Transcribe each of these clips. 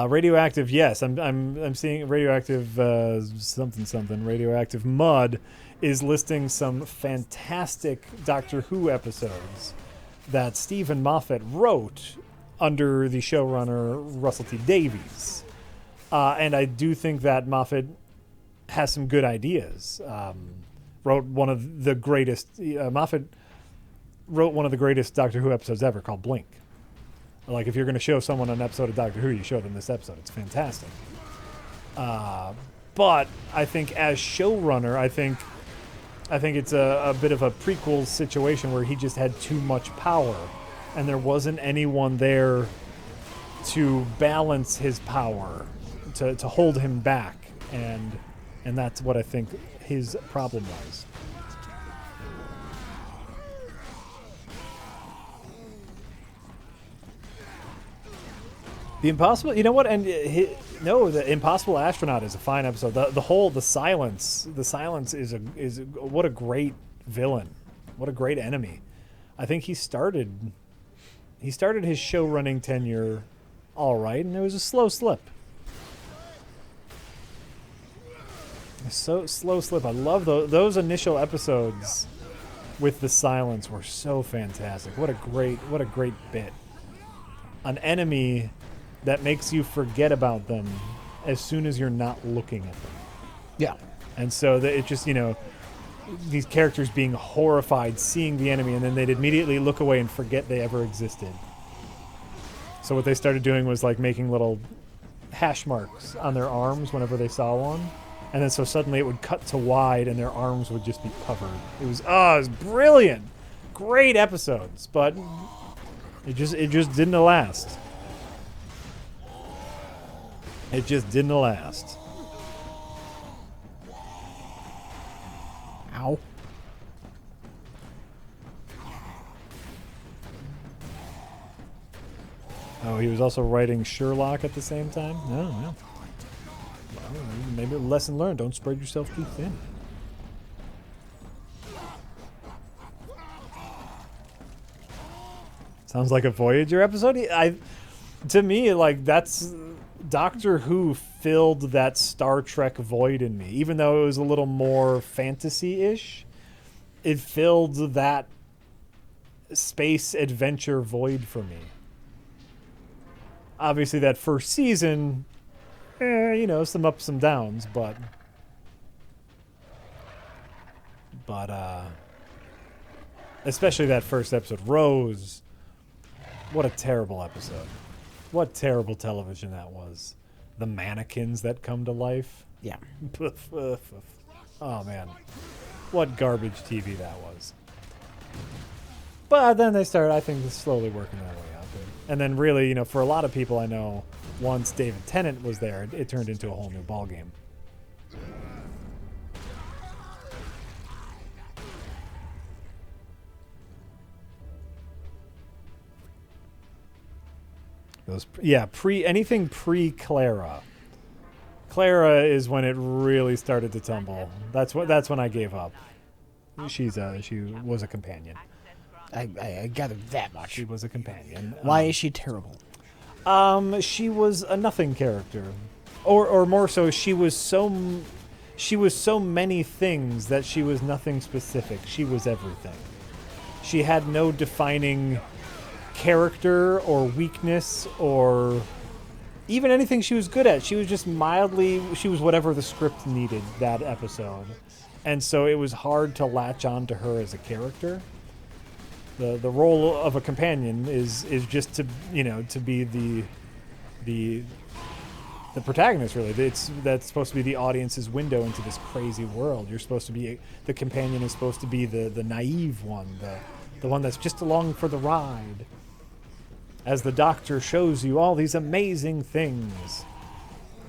Radioactive, yes. I'm seeing radioactive something. Radioactive Mud is listing some fantastic Doctor Who episodes that Stephen Moffat wrote under the showrunner Russell T Davies, and I do think that Moffat has some good ideas. Wrote one of the greatest. Moffat wrote one of the greatest Doctor Who episodes ever, called Blink. Like, if you're going to show someone an episode of Doctor Who, you show them this episode. It's fantastic. But I think as showrunner, I think it's a bit of a prequel situation where he just had too much power, and there wasn't anyone there to balance his power, to hold him back, and that's what I think his problem was. The Impossible, you know what? And the Impossible Astronaut is a fine episode. The silence is what a great villain, what a great enemy. I think he started his show running tenure all right, and it was a slow slip. So slow slip. I love those initial episodes with the silence were so fantastic. What a great bit. An enemy that makes you forget about them as soon as you're not looking at them. Yeah. And so it just, these characters being horrified, seeing the enemy, and then they'd immediately look away and forget they ever existed. So what they started doing was like making little hash marks on their arms whenever they saw one. And then so suddenly it would cut to wide and their arms would just be covered. It was brilliant. Great episodes, but it just didn't last. It just didn't last. Ow. Oh, he was also writing Sherlock at the same time? No, well. Maybe a lesson learned. Don't spread yourself too thin. Sounds like a Voyager episode. To me, like, that's... Doctor Who filled that Star Trek void in me. Even though it was a little more fantasy-ish, it filled that space adventure void for me. Obviously, that first season, some ups, some downs, but especially that first episode, Rose. What a terrible episode. What terrible television that was. The mannequins that come to life. Yeah. Oh, man. What garbage TV that was. But then they started, I think, slowly working their way up. And then really, for a lot of people I know, once David Tennant was there, it turned into a whole new ballgame. Anything pre-Clara. Clara is when it really started to tumble. That's when I gave up. She was a companion. I gathered that much. She was a companion. Why is she terrible? She was a nothing character, or more so, she was so many things that she was nothing specific. She was everything. She had no defining character or weakness or even anything she was good at. She was just she was whatever the script needed that episode. And so it was hard to latch on to her as a character. The role of a companion is just to be the protagonist, really. That's supposed to be the audience's window into this crazy world. You're supposed to be the companion is supposed to be the naive one, the one that's just along for the ride. As the Doctor shows you all these amazing things,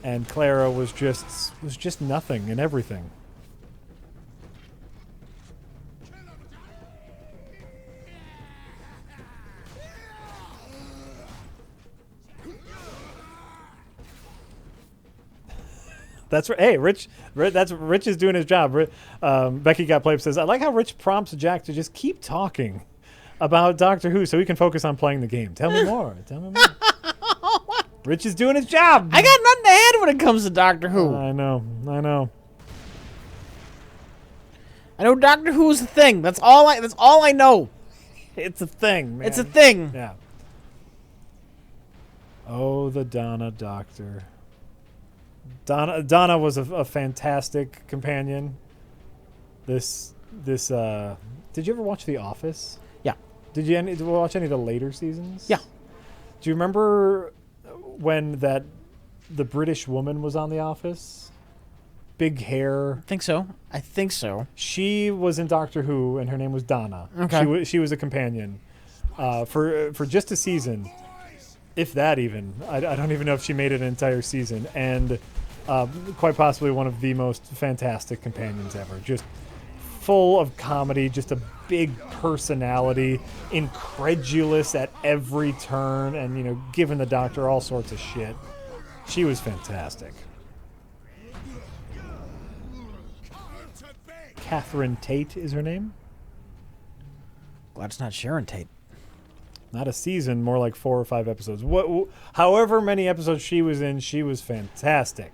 and Clara was just nothing and everything. That's right. Hey, Rich. Rich is doing his job. Becky Got Played says, "I like how Rich prompts Jack to just keep talking about Doctor Who so he can focus on playing the game. Tell me more. Tell me more." Rich is doing his job. I got nothing to add when it comes to Doctor Who. I know. I know Doctor Who is a thing. That's all I know. It's a thing, man. It's a thing. Yeah. Oh, the Donna Doctor. Donna was a fantastic companion. Did you ever watch The Office? Yeah. Did you watch any of the later seasons? Yeah. Do you remember when the British woman was on The Office? Big hair. I think so. She was in Doctor Who, and her name was Donna. Okay. She was a companion for just a season, if that even. I don't even know if she made it an entire season, and quite possibly one of the most fantastic companions ever. Just full of comedy, just a big personality, incredulous at every turn, and giving the Doctor all sorts of shit. She was fantastic. Catherine Tate is her name. Glad it's not Sharon Tate. Not a season, more like 4 or 5 episodes. However many episodes she was in, she was fantastic.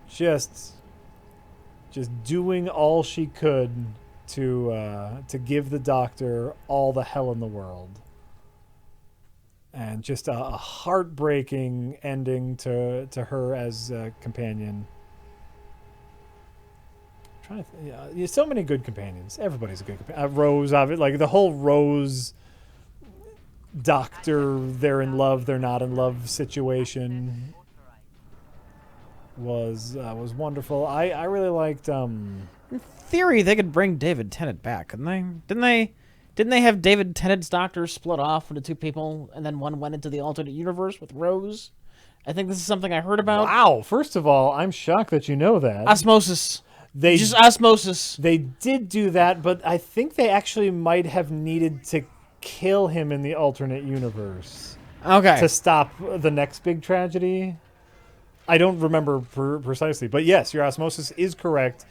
Just doing all she could to give the Doctor all the hell in the world. And just a heartbreaking ending to her as a companion. So many good companions. Everybody's a good companion. Rose, like the whole Rose Doctor, they're in love, they're not in love situation was wonderful. I really liked. In theory, they could bring David Tennant back, couldn't they? Didn't they have David Tennant's Doctor split off into 2 people, and then one went into the alternate universe with Rose? I think this is something I heard about. Wow! First of all, I'm shocked that you know that. Osmosis. Just osmosis. They did do that, but I think they actually might have needed to kill him in the alternate universe. Okay. To stop the next big tragedy. I don't remember precisely, but yes, your osmosis is correct.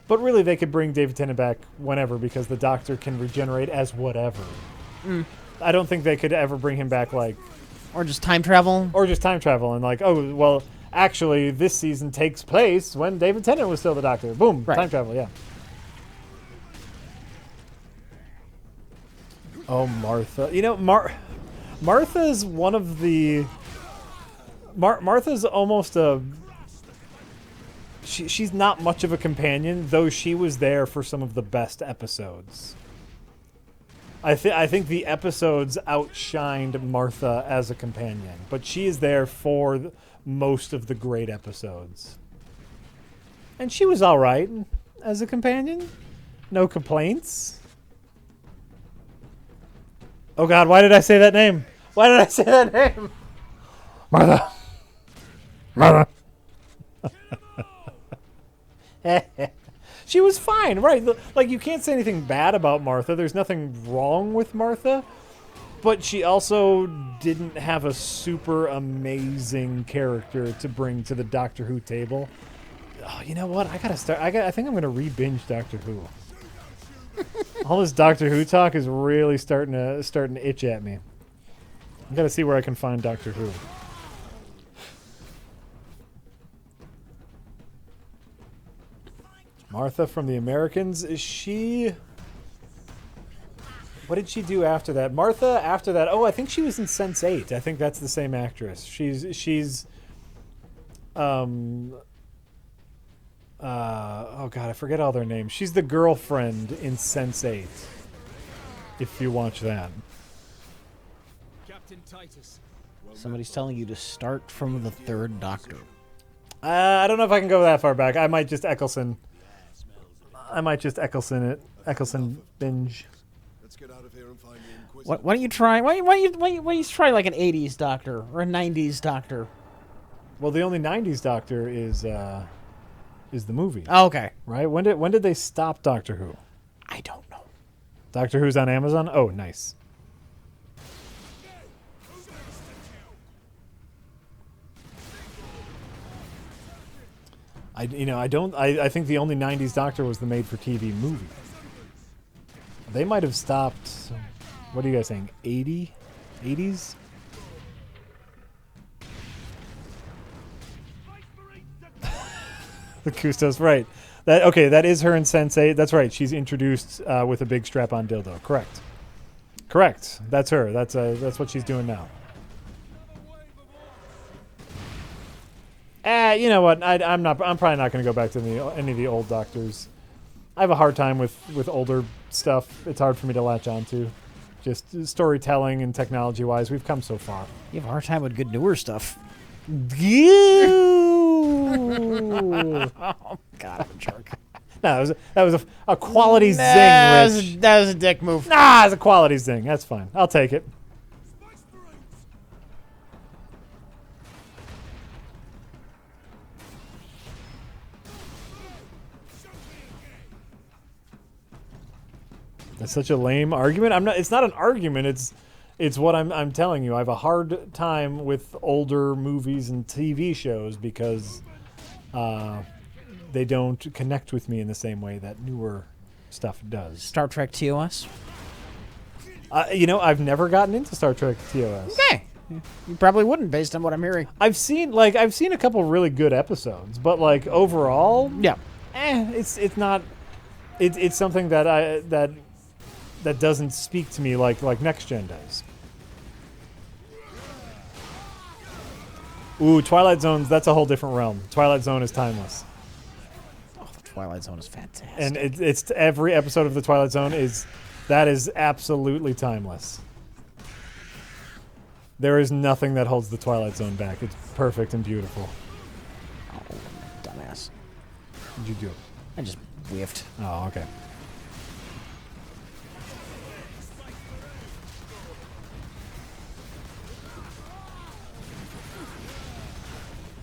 But really, they could bring David Tennant back whenever because the Doctor can regenerate as whatever. I don't think they could ever bring him back or just time travel. And oh, well, actually, this season takes place when David Tennant was still the Doctor. Boom, right. Time travel, yeah. Oh, Martha. Martha's one of the... Martha's almost a... She's not much of a companion, though she was there for some of the best episodes. I think the episodes outshined Martha as a companion, but she is there for most of the great episodes. And she was all right as a companion. No complaints. Oh God, why did I say that name? Martha. She was fine, right? Like, you can't say anything bad about Martha. There's nothing wrong with Martha. But she also didn't have a super amazing character to bring to the Doctor Who table. Oh, you know what? I think I'm gonna re-binge Doctor Who. All this Doctor Who talk is really starting to itch at me. I gotta see where I can find Doctor Who. Martha from The Americans, is she... What did she do after that? Martha, after that... Oh, I think she was in Sense8. I think that's the same actress. She's... oh, God, I forget all their names. She's the girlfriend in Sense8. If you watch that. Captain Titus. Somebody's telling you to start from the 3rd Doctor. I don't know if I can go that far back. I might just Eccleston it. Eccleston binge. Let's get out of here and find the Inquisitor. Why don't you try? Why don't you try like an 80s Doctor or a 90s Doctor? Well, the only 90s Doctor is the movie. Oh, okay. Right? When did they stop Doctor Who? I don't know. Doctor Who's on Amazon? Oh, nice. I think the only 90s Doctor was the made-for-TV movie. They might have stopped... What are you guys saying? 80s? The Custos, right. That is her in Sense8. That's right. She's introduced with a big strap-on dildo. Correct. That's her. That's what she's doing now. You know what? I'm probably not going to go back to any of the old Doctors. I have a hard time with older stuff. It's hard for me to latch onto. Just storytelling and technology-wise, we've come so far. You have a hard time with good newer stuff. Oh God, I'm a jerk. No, that was a quality zing, Rich. That was a dick move. Nah, it's a quality zing. That's fine. I'll take it. That's such a lame argument. It's not an argument. It's what I'm telling you. I have a hard time with older movies and TV shows because they don't connect with me in the same way that newer stuff does. Star Trek TOS? I've never gotten into Star Trek TOS. Okay. You probably wouldn't based on what I'm hearing. I've seen a couple really good episodes, but overall, yeah. It's not it's something that doesn't speak to me like Next Gen does. Ooh, Twilight Zone, that's a whole different realm. Twilight Zone is timeless. Oh, the Twilight Zone is fantastic. And it's every episode of the Twilight Zone is absolutely timeless. There is nothing that holds the Twilight Zone back. It's perfect and beautiful. Oh, dumbass. What'd you do? I just whiffed. Oh, okay.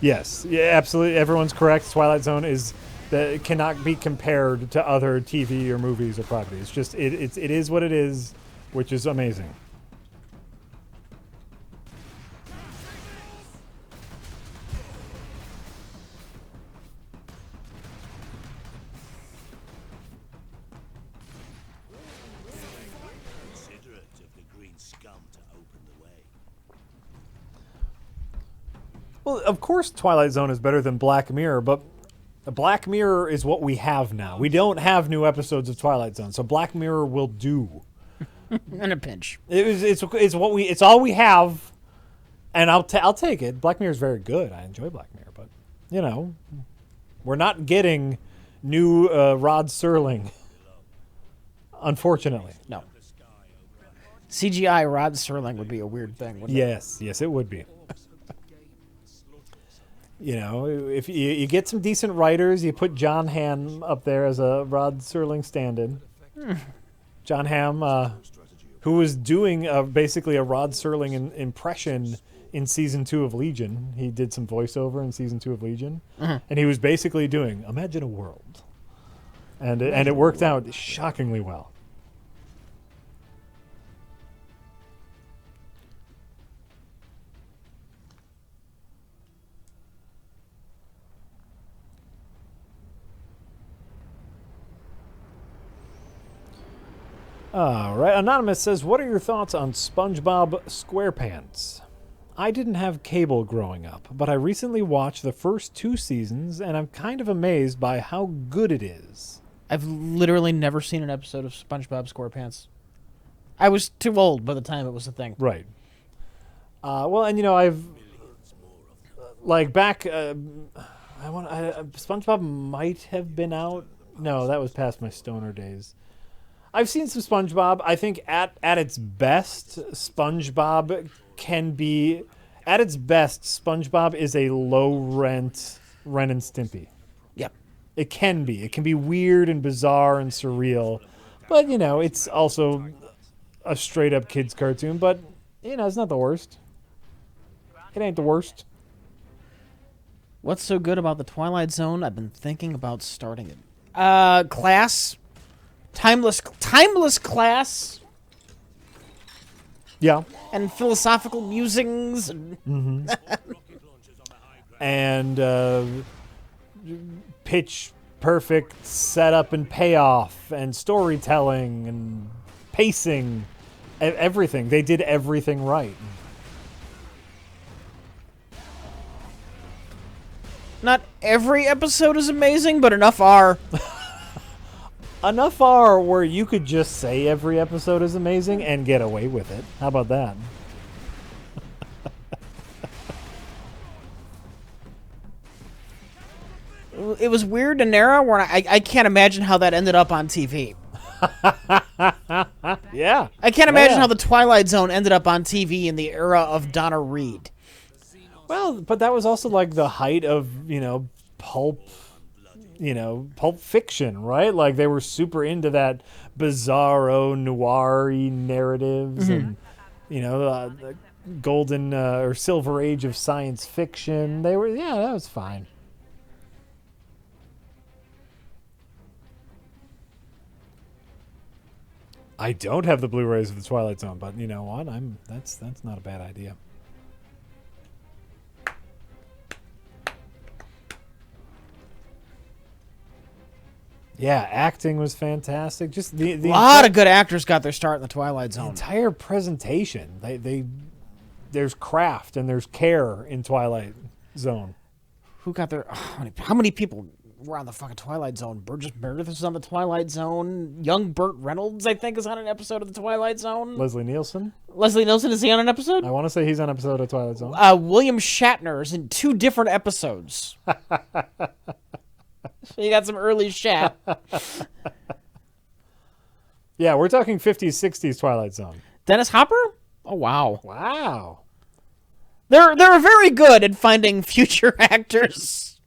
Yes, yeah, absolutely. Everyone's correct. Twilight Zone cannot be compared to other TV or movies or properties. It's just it is what it is, which is amazing. Considerate of the green scum to open the way. Well, of course Twilight Zone is better than Black Mirror, but Black Mirror is what we have now. We don't have new episodes of Twilight Zone, so Black Mirror will do. In a pinch. It's all we have, and I'll take it. Black Mirror is very good. I enjoy Black Mirror, but we're not getting new Rod Serling, unfortunately. No. CGI Rod Serling would be a weird thing, wouldn't it? Yes, it would be. If you get some decent writers, you put John Hamm up there as a Rod Serling stand-in. John Hamm, who was doing basically a Rod Serling impression in Season 2 of Legion. He did some voiceover in Season 2 of Legion. And he was basically doing Imagine a World. And it worked out shockingly well. All right. Anonymous says, what are your thoughts on SpongeBob SquarePants? I didn't have cable growing up, but I recently watched the first 2 seasons, and I'm kind of amazed by how good it is. I've literally never seen an episode of SpongeBob SquarePants. I was too old by the time it was a thing. Right. Well, and I've back. SpongeBob might have been out. No, that was past my stoner days. I've seen some SpongeBob. I think at its best, SpongeBob can be... At its best, SpongeBob is a low-rent Ren and Stimpy. Yep. It can be. It can be weird and bizarre and surreal. But, it's also a straight-up kids' cartoon. But, it's not the worst. It ain't the worst. What's so good about the Twilight Zone? I've been thinking about starting it. Class... Timeless class. Yeah. And philosophical musings. And, and pitch perfect setup and payoff and storytelling and pacing. Everything. They did everything right. Not every episode is amazing, but enough are. Enough are where you could just say every episode is amazing and get away with it. How about that? It was weird in an era where I can't imagine how that ended up on TV. Yeah. I can't imagine how the Twilight Zone ended up on TV in the era of Donna Reed. Well, but that was also like the height of, pulp fiction, right? Like they were super into that bizarro noir-y narratives and, the golden or silver age of science fiction. That was fine. I don't have the Blu-rays of the Twilight Zone, but you know what? That's not a bad idea. Yeah, acting was fantastic. Just the A lot of good actors got their start in the Twilight Zone. entire presentation. There's craft and there's care in Twilight Zone. Who got their... how many people were on the fucking Twilight Zone? Burgess Meredith was on the Twilight Zone. Young Burt Reynolds, I think, is on an episode of the Twilight Zone. Leslie Nielsen. Leslie Nielsen, is he on an episode? I want to say he's on an episode of Twilight Zone. William Shatner is in 2 different episodes. So you got some early Shat. Yeah, we're talking 50s, 60s Twilight Zone. Dennis Hopper? Oh, wow. Wow. They're very good at finding future actors.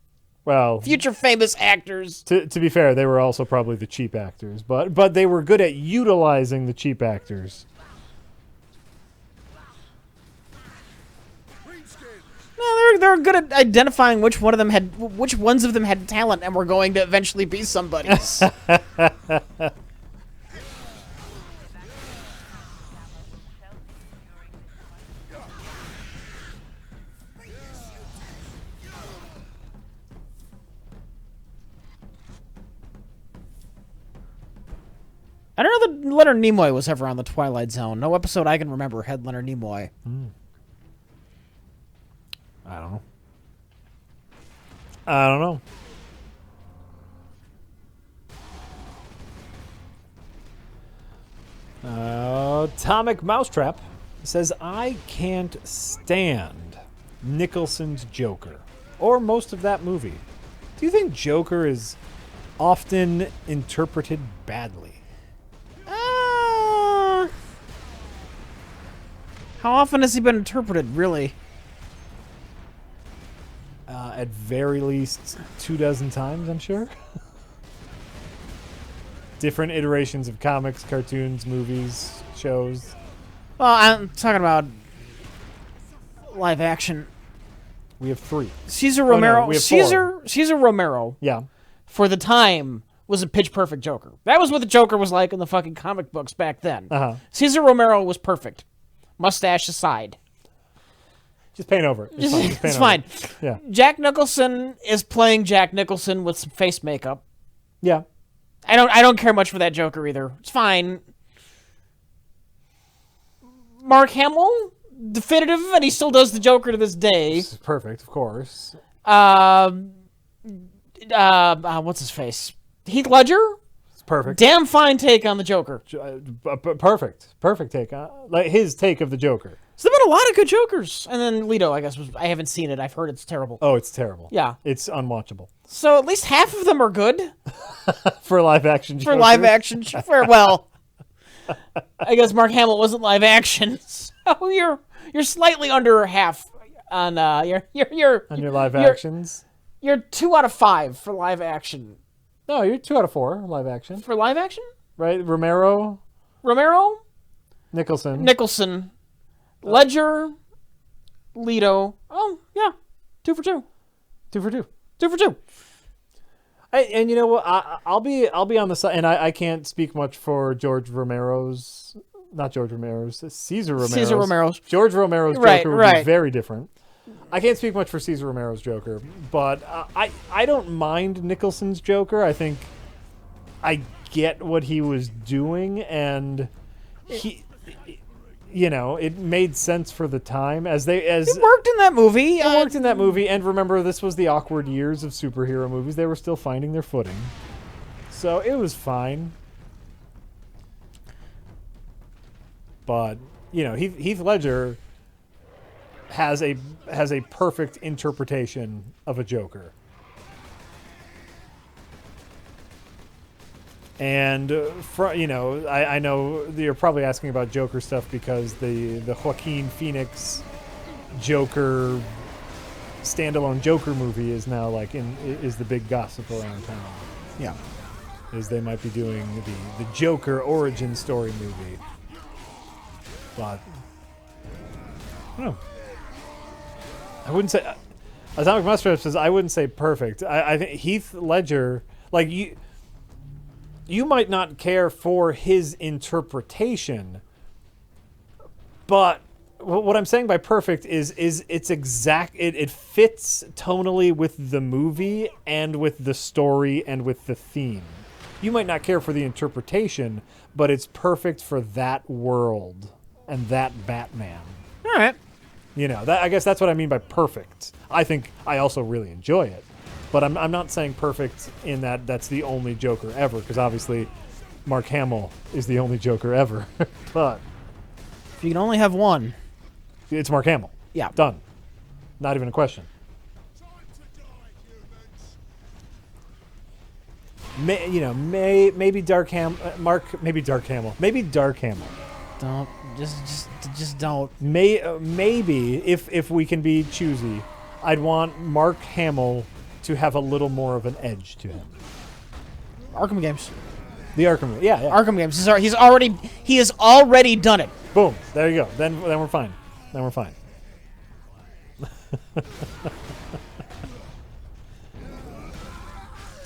Well, Future famous actors. to be fair, they were also probably the cheap actors, but they were good at utilizing the cheap actors. No, they're good at identifying which ones of them had talent and were going to eventually be somebody's. I don't know that Leonard Nimoy was ever on the Twilight Zone. No episode I can remember had Leonard Nimoy. I don't know. Atomic Mousetrap says, I can't stand Nicholson's Joker, or most of that movie. Do you think Joker is often interpreted badly? How often has he been interpreted, really? At very least 24 times, I'm sure. Different iterations of comics, cartoons, movies, shows. Well, I'm talking about live action. We have 3. Cesar Romero. no, we have 4. Cesar Romero. Yeah. For the time, was a pitch perfect Joker. That was what the Joker was like in the fucking comic books back then. Cesar Romero was perfect. Mustache aside. Just paint over it. It's fine. Yeah. Jack Nicholson is playing Jack Nicholson with some face makeup. Yeah. I don't care much for that Joker either. It's fine. Mark Hamill, definitive, and he still does the Joker to this day. This is perfect, of course. What's his face? Heath Ledger? It's perfect. Damn fine take on the Joker. Perfect take. Like his take of the Joker. So there have been a lot of good Jokers. And then Leto, I guess, I haven't seen it. I've heard it's terrible. Oh, it's terrible. Yeah. It's unwatchable. So at least half of them are good. For live action Joker. For live action. Well, I guess Mark Hamill wasn't live action. So you're slightly under half on your on your live actions. You're 2 out of 5 for live action. No, you're 2 out of 4 live action. For live action? Right? Romero, Nicholson, Ledger, Leto. Oh, yeah. 2 for 2. 2 for 2. 2 for 2. And you know what? I'll be on the side, and I can't speak much for Cesar Romero's. Cesar Romero's. George Romero's Joker would be very different. I can't speak much for Cesar Romero's Joker, but I don't mind Nicholson's Joker. I think I get what he was doing, and you know, it made sense for the time as It worked in that movie. It worked in that movie, and remember, this was the awkward years of superhero movies. They were still finding their footing, so it was fine. But you know, Heath Ledger has a perfect interpretation of a Joker, and you know, I know you're probably asking about Joker stuff because the Joaquin Phoenix Joker standalone Joker movie is now like is the big gossip around town. Yeah. Is they might be doing the Joker origin story movie. But I don't know. I wouldn't say Atomic Mustache says I wouldn't say perfect. I think Heath Ledger, like you might not care for his interpretation, but what I'm saying by perfect is it's exact. It fits tonally with the movie and with the story and with the theme. You might not care for the interpretation, but it's perfect for that world and that Batman. All right. You know, I guess that's what I mean by perfect. I think I also really enjoy it, but I'm not saying perfect in that's the only Joker ever, because obviously Mark Hamill is the only Joker ever. But If you can only have one. it's Mark Hamill. Yeah. Done. Not even a question. Maybe Dark Hamill. Don't just don't. Maybe if we can be choosy, I'd want Mark Hamill to have a little more of an edge to him. Arkham games. The Arkham, yeah. Arkham games. He has already done it. Boom. There you go. Then we're fine.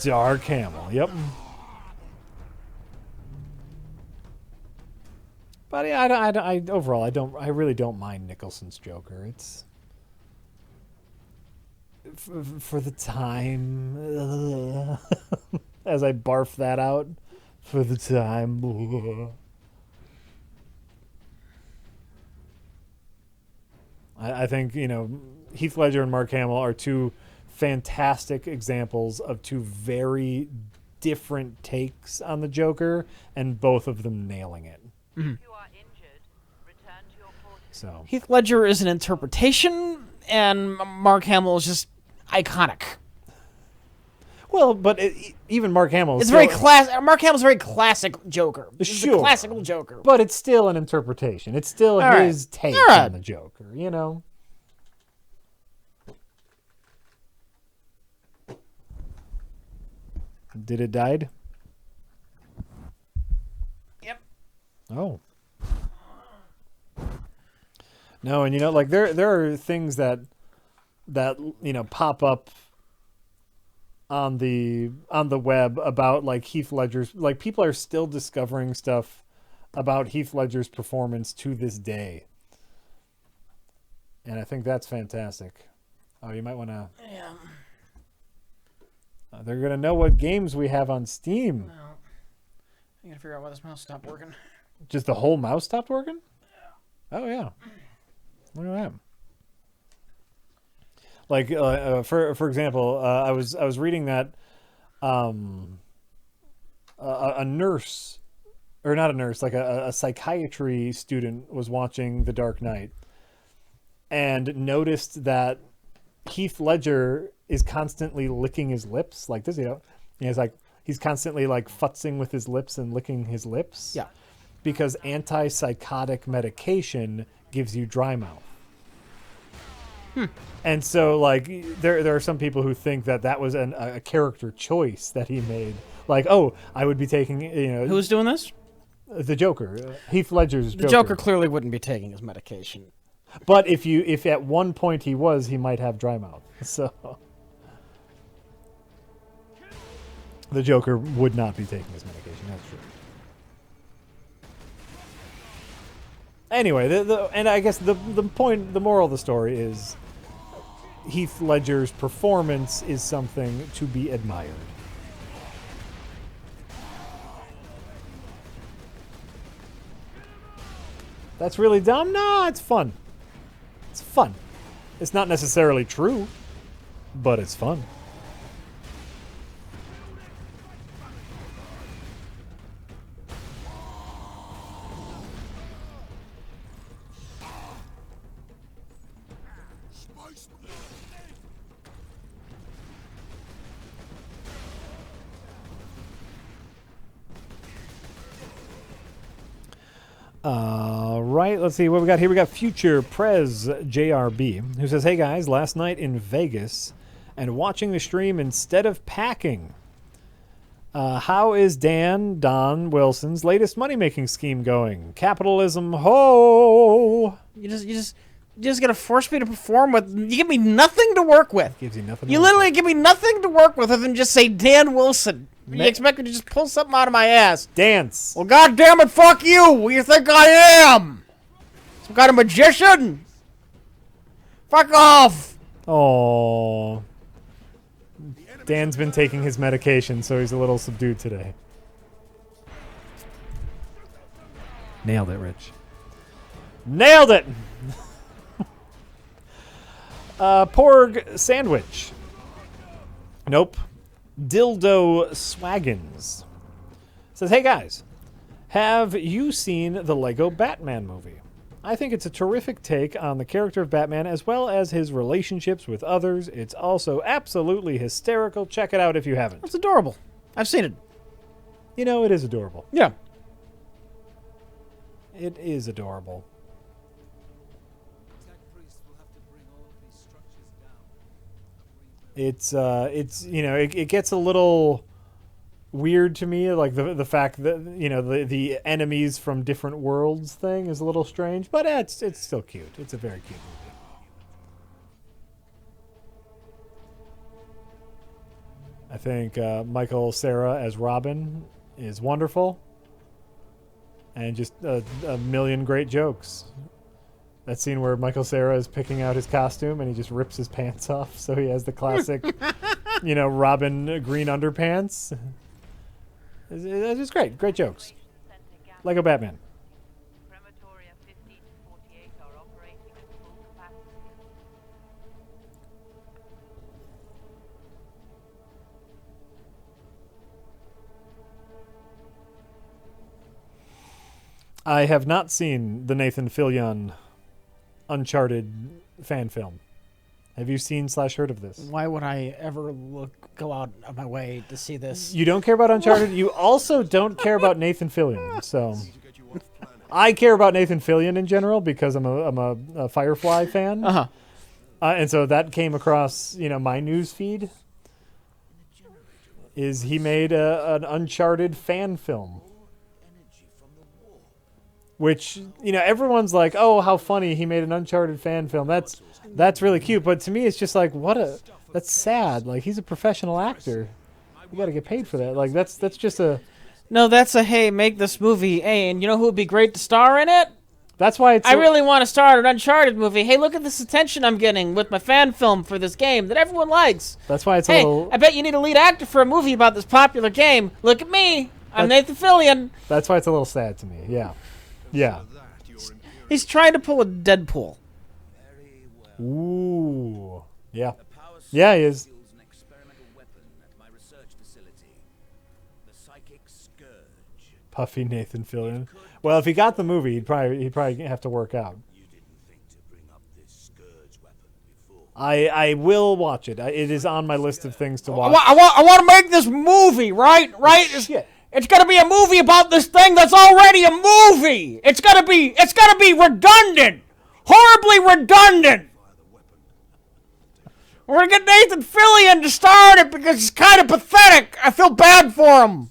Dark Hamill. Yep. But yeah, I really don't mind Nicholson's Joker. It's for the time. As I barf that out, for the time. I think, you know, Heath Ledger and Mark Hamill are two fantastic examples of two very different takes on the Joker, and both of them nailing it. Mm-hmm. So Heath Ledger is an interpretation, and Mark Hamill is just iconic. Well, but even Mark Hamill, it's very classic. Mark Hamill's very classic Joker. Sure, a classical Joker. But it's still an interpretation. It's still his take on the Joker. You know. Did it died? Yep. Oh. No, and you know, like there are things that you know pop up on the web about like Heath Ledger's, like people are still discovering stuff about Heath Ledger's performance to this day. And I think that's fantastic. Oh, you might want to. Yeah. They're gonna know what games we have on Steam. No. I gotta figure out why this mouse stopped working. Just the whole mouse stopped working? Yeah. Oh yeah. Look at that. Like for example, I was reading that a nurse, or not a nurse, like a psychiatry student was watching The Dark Knight and noticed that Heath Ledger is constantly licking his lips like this, you know. He's constantly like futzing with his lips and licking his lips. Yeah. Because antipsychotic medication gives you dry mouth. And so, like, there are some people who think that was a character choice that he made. Like, oh, I would be taking, you know... Who's doing this? The Joker. Heath Ledger's Joker. The Joker clearly wouldn't be taking his medication. But if at one point he might have dry mouth. So... The Joker would not be taking his medication, that's true. Anyway, and I guess the moral of the story is... Heath Ledger's performance is something to be admired. That's really dumb? No, it's fun. It's fun. It's not necessarily true, but it's fun. Right, let's see what we got here. We got Future Prez JRB, who says, "Hey guys, last night in Vegas and watching the stream instead of packing. How is Don Wilson's latest money-making scheme going? Capitalism, ho!" You just gonna force me to perform with. You give me nothing to work with. Gives you nothing. You literally give me nothing to work with other than just say Dan Wilson. You expect me to just pull something out of my ass? Dance. Well, goddamn it, fuck you! Who you think I am? Some kind of magician? Fuck off! Oh. Dan's been taking his medication, so he's a little subdued today. Nailed it, Rich. Nailed it! Porg Sandwich. Nope. Dildo Swaggins says, "Hey guys, have you seen the Lego Batman movie? I think it's a terrific take on the character of Batman as well as his relationships with others. It's also absolutely hysterical. Check it out if you haven't." It's adorable. I've seen it. You know, it is adorable. Yeah. It is adorable. It's you know, it gets a little weird to me, like the fact that, you know, the enemies from different worlds thing is a little strange, but it's still cute. It's a very cute movie. I think Michael Cera as Robin is wonderful, and just a million great jokes. That scene where Michael Cera is picking out his costume and he just rips his pants off, so he has the classic, you know, Robin green underpants. It's just great. Great jokes. Lego Batman. I have not seen the Nathan Fillion Uncharted fan film. Have you seen / heard of this? Why would I ever go out of my way to see this? You don't care about Uncharted. You also don't care about Nathan Fillion. So I care about Nathan Fillion in general because I'm a Firefly fan. And so that came across, you know, my news feed. Is he made an Uncharted fan film? Which, you know, everyone's like, "Oh, how funny, he made an Uncharted fan film." That's really cute, but to me it's just like, that's sad. Like, he's a professional actor. You got to get paid for that. Like, that's just a No, that's a, hey, make this movie. Hey, and you know who would be great to star in it? That's why it's I really want to star in an Uncharted movie. Hey, look at this attention I'm getting with my fan film for this game that everyone likes. That's why it's Hey, a little. I bet you need a lead actor for a movie about this popular game. Look at me. I'm Nathan Fillion. That's why it's a little sad to me. Yeah. Yeah. He's trying to pull a Deadpool. Ooh. Yeah. Yeah, he is. An experimental weapon at my research facility. The psychic scourge. Puffy Nathan Fillion. Well, if he got the movie, he'd probably have to work out. You didn't think to bring up this scourge weapon before. I will watch it. It is on my list of things to watch. I want to make this movie, right? Shit. It's gonna be a movie about this thing that's already a movie. It's gonna be redundant, horribly redundant. We're gonna get Nathan Fillion to star in it because he's kind of pathetic. I feel bad for him,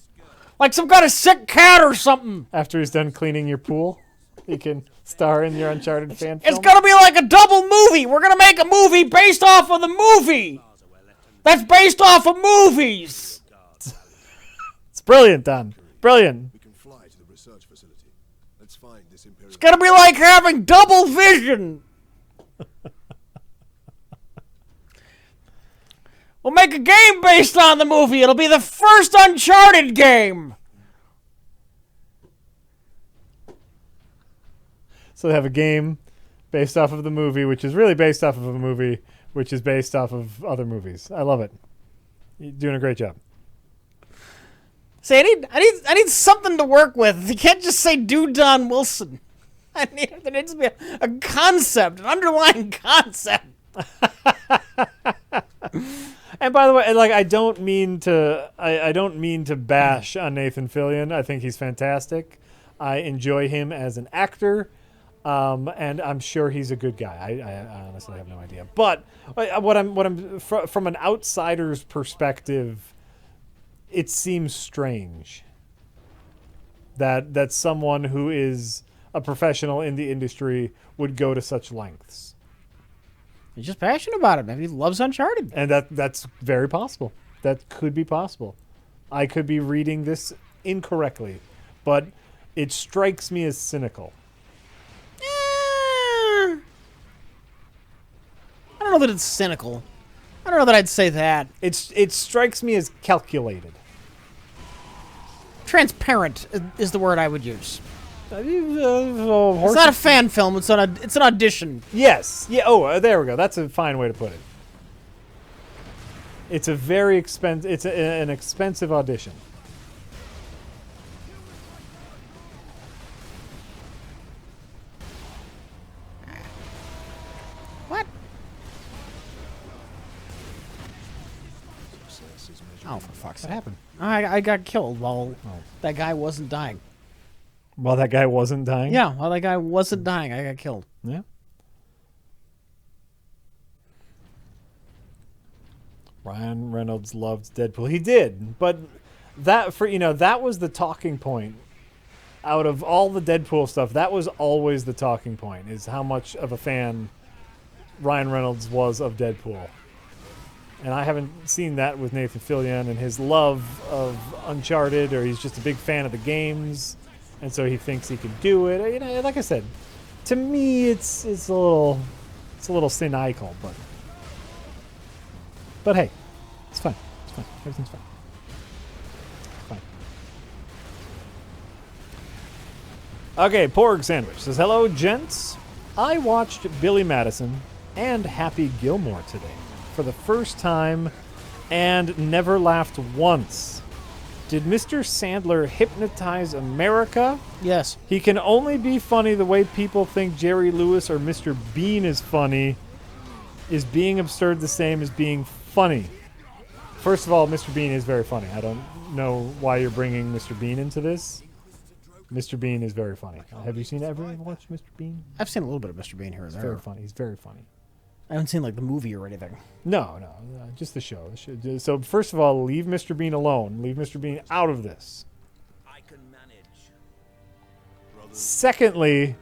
like some kind of sick cat or something. After he's done cleaning your pool, he can star in your Uncharted fan film. It's gonna be like a double movie. We're gonna make a movie based off of the movie that's based off of movies. It's brilliant, Don. Brilliant. We can fly to the research facility. Let's find this Imperial. It's gonna be like having double vision. We'll make a game based on the movie. It'll be the first Uncharted game. So they have a game based off of the movie, which is really based off of a movie, which is based off of other movies. I love it. You're doing a great job. See, I need something to work with. You can't just say do Don Wilson. There needs to be a concept, an underlying concept. And by the way, like I don't mean to bash on Nathan Fillion. I think he's fantastic. I enjoy him as an actor, and I'm sure he's a good guy. I honestly have no idea. But from an outsider's perspective, it seems strange that someone who is a professional in the industry would go to such lengths. He's just passionate about it. Maybe he loves Uncharted. And that's very possible. That could be possible. I could be reading this incorrectly, but it strikes me as cynical. I don't know that it's cynical. I don't know that I'd say that. It strikes me as calculated. Transparent is the word I would use. It's It's not a fan film. It's an audition. Yes. Yeah. Oh, there we go. That's a fine way to put it. It's a very expensive. It's an expensive audition. What? Oh, for fuck's sake! What happened? I got killed while that guy wasn't dying. While that guy wasn't dying? Yeah, while that guy wasn't dying, I got killed. Yeah. Ryan Reynolds loved Deadpool. He did, but that was the talking point. Out of all the Deadpool stuff, that was always the talking point, is how much of a fan Ryan Reynolds was of Deadpool. And I haven't seen that with Nathan Fillion and his love of Uncharted, or he's just a big fan of the games. And so he thinks he can do it. You know, like I said, to me, it's a little cynical, but hey, it's fine. It's fine. Everything's fine. It's fine. Okay, Porg Sandwich says, hello, gents. I watched Billy Madison and Happy Gilmore today for the first time and never laughed once. Did Mr. Sandler hypnotize America? Yes. He can only be funny the way people think Jerry Lewis or Mr. Bean is funny. Is being absurd the same as being funny? First of all, Mr. Bean is very funny. I don't know why you're bringing Mr. Bean into this. Mr. Bean is very funny. Have you ever watched Mr. Bean? I've seen a little bit of Mr. Bean here or there. Very funny. He's very funny. I haven't seen like the movie or anything. No, just the show. So first of all, leave Mr. Bean alone. Leave Mr. Bean out of this. I can manage. Secondly,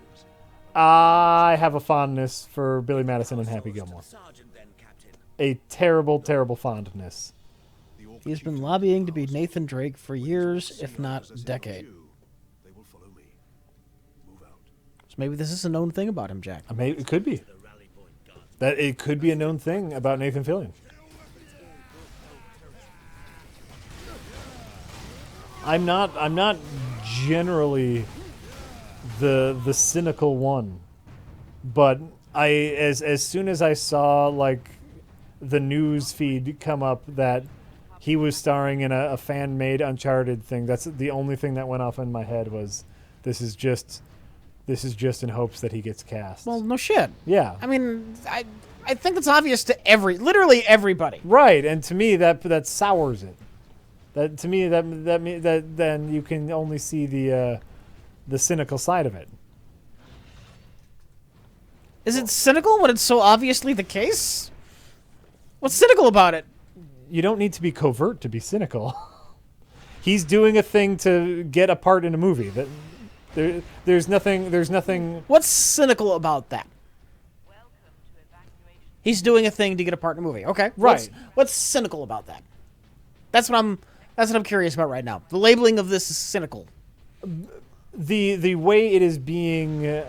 I have a fondness for Billy Madison and Happy Gilmore. Sergeant, then, Captain. A terrible, terrible fondness. He's been lobbying to be Nathan Drake for years, if not a decade. They will follow me. Move out. So maybe this is a known thing about him, Jack. It could be. That it could be a known thing about Nathan Fillion. I'm not generally the cynical one, but as soon as I saw like the news feed come up that he was starring in a fan made Uncharted thing, that's the only thing that went off in my head was this is just in hopes that he gets cast. Well, no shit. Yeah. I mean, I think that's obvious to literally everybody. Right, and to me that sours it. That to me that then you can only see the cynical side of it. Is it cynical when it's so obviously the case? What's cynical about it? You don't need to be covert to be cynical. He's doing a thing to get a part in a movie. There's nothing. What's cynical about that? He's doing a thing to get a part in a movie. Okay, right. What's cynical about that? That's what I'm curious about right now. The labeling of this is cynical. The way it is being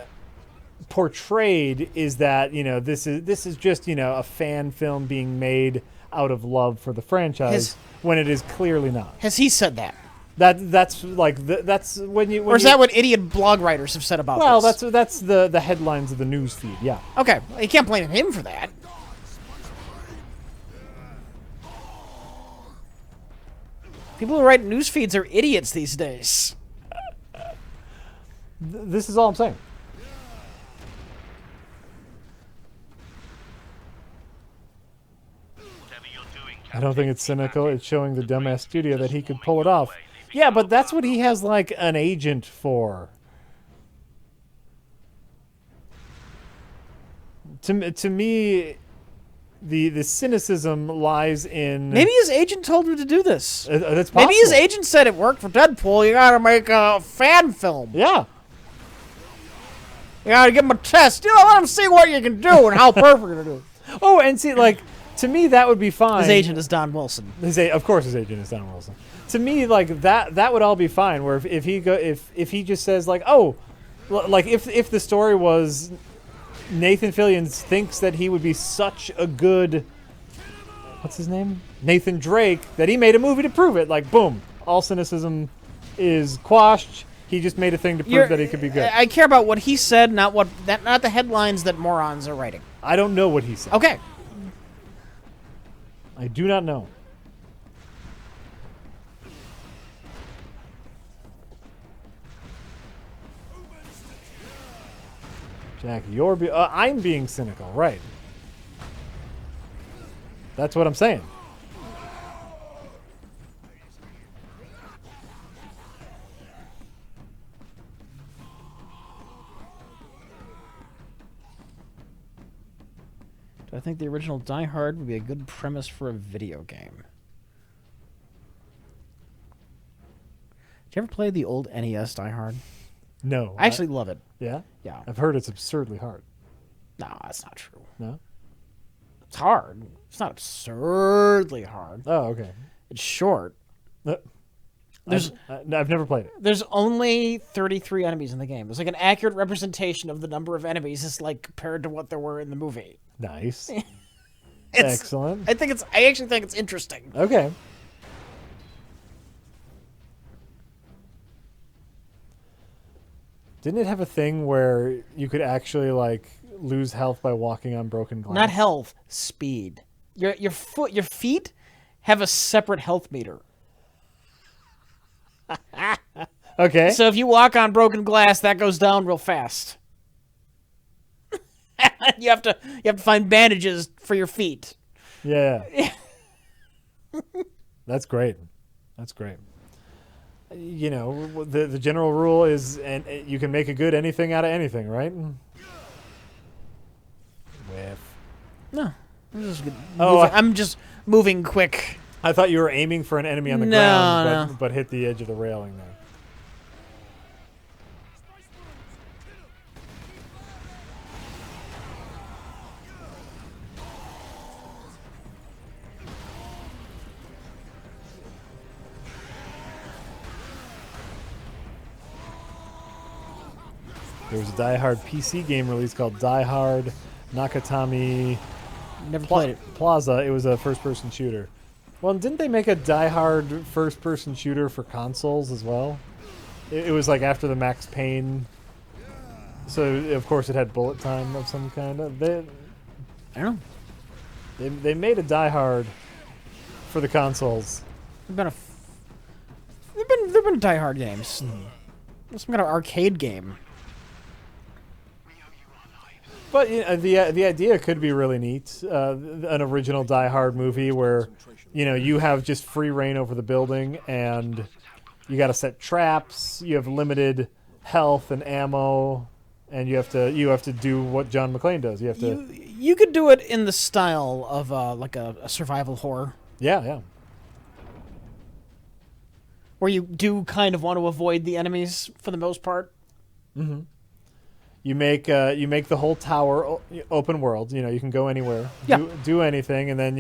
portrayed is that this is just a fan film being made out of love for the franchise when it is clearly not. Has he said that? That's like that's when you. Or is that what idiot blog writers have said about Well, this? that's the headlines of the news feed. Yeah. Okay, you can't blame him for that. People who write news feeds are idiots these days. This is all I'm saying. I don't think it's cynical. It's showing the dumbass studio that he could pull it off. Yeah, but that's what he has like an agent for. To me, the cynicism lies in. Maybe his agent told him to do this. That's possible. Maybe his agent said it worked for Deadpool. You gotta make a fan film. Yeah. You gotta give him a test. You know, let him see what you can do and how perfect you're gonna do. Oh, and see, like, to me, that would be fine. His agent is Don Wilson. Of course, his agent is Don Wilson. To me, like that would all be fine. Where if he just says like, oh, like if the story was Nathan Fillion thinks that he would be such a good, what's his name? Nathan Drake, that he made a movie to prove it. Like, boom, all cynicism is quashed. He just made a thing to prove that he could be good. I care about what he said, not the headlines that morons are writing. I don't know what he said. Okay. I do not know. Jack, I'm being cynical, right? That's what I'm saying. Do I think the original Die Hard would be a good premise for a video game? Did you ever play the old NES Die Hard? No. I actually love it. Yeah? Yeah. I've heard it's absurdly hard. No, that's not true. No? It's hard. It's not absurdly hard. Oh, okay. It's short. I've never played it. There's only 33 enemies in the game. It's like an accurate representation of the number of enemies, just like compared to what there were in the movie. Nice. Excellent. I actually think it's interesting. Okay. Didn't it have a thing where you could actually like lose health by walking on broken glass? Not health, speed. Your feet have a separate health meter. Okay. So if you walk on broken glass, that goes down real fast. you have to find bandages for your feet. Yeah. That's great. That's great. You know, the general rule is, and you can make a good anything out of anything, right? Whiff. No, I'm just moving quick. I thought you were aiming for an enemy on the ground, but hit the edge of the railing there. There was a Die Hard PC game release called Die Hard Nakatami Never played it. Plaza. It was a first-person shooter. Well, didn't they make a Die Hard first-person shooter for consoles as well? It was like after the Max Payne. So, of course, it had bullet time of some kind. I don't know. They made a Die Hard for the consoles. There've been Die Hard games. Some kind of arcade game. But you know, the idea could be really neat. An original Die Hard movie where, you know, you have just free reign over the building, and you got to set traps. You have limited health and ammo, and you have to do what John McClane does. You have to. You could do it in the style of like a survival horror. Yeah. Where you do kind of want to avoid the enemies for the most part. Mm-hmm. You make the whole tower open world. You know, you can go anywhere, do anything, and then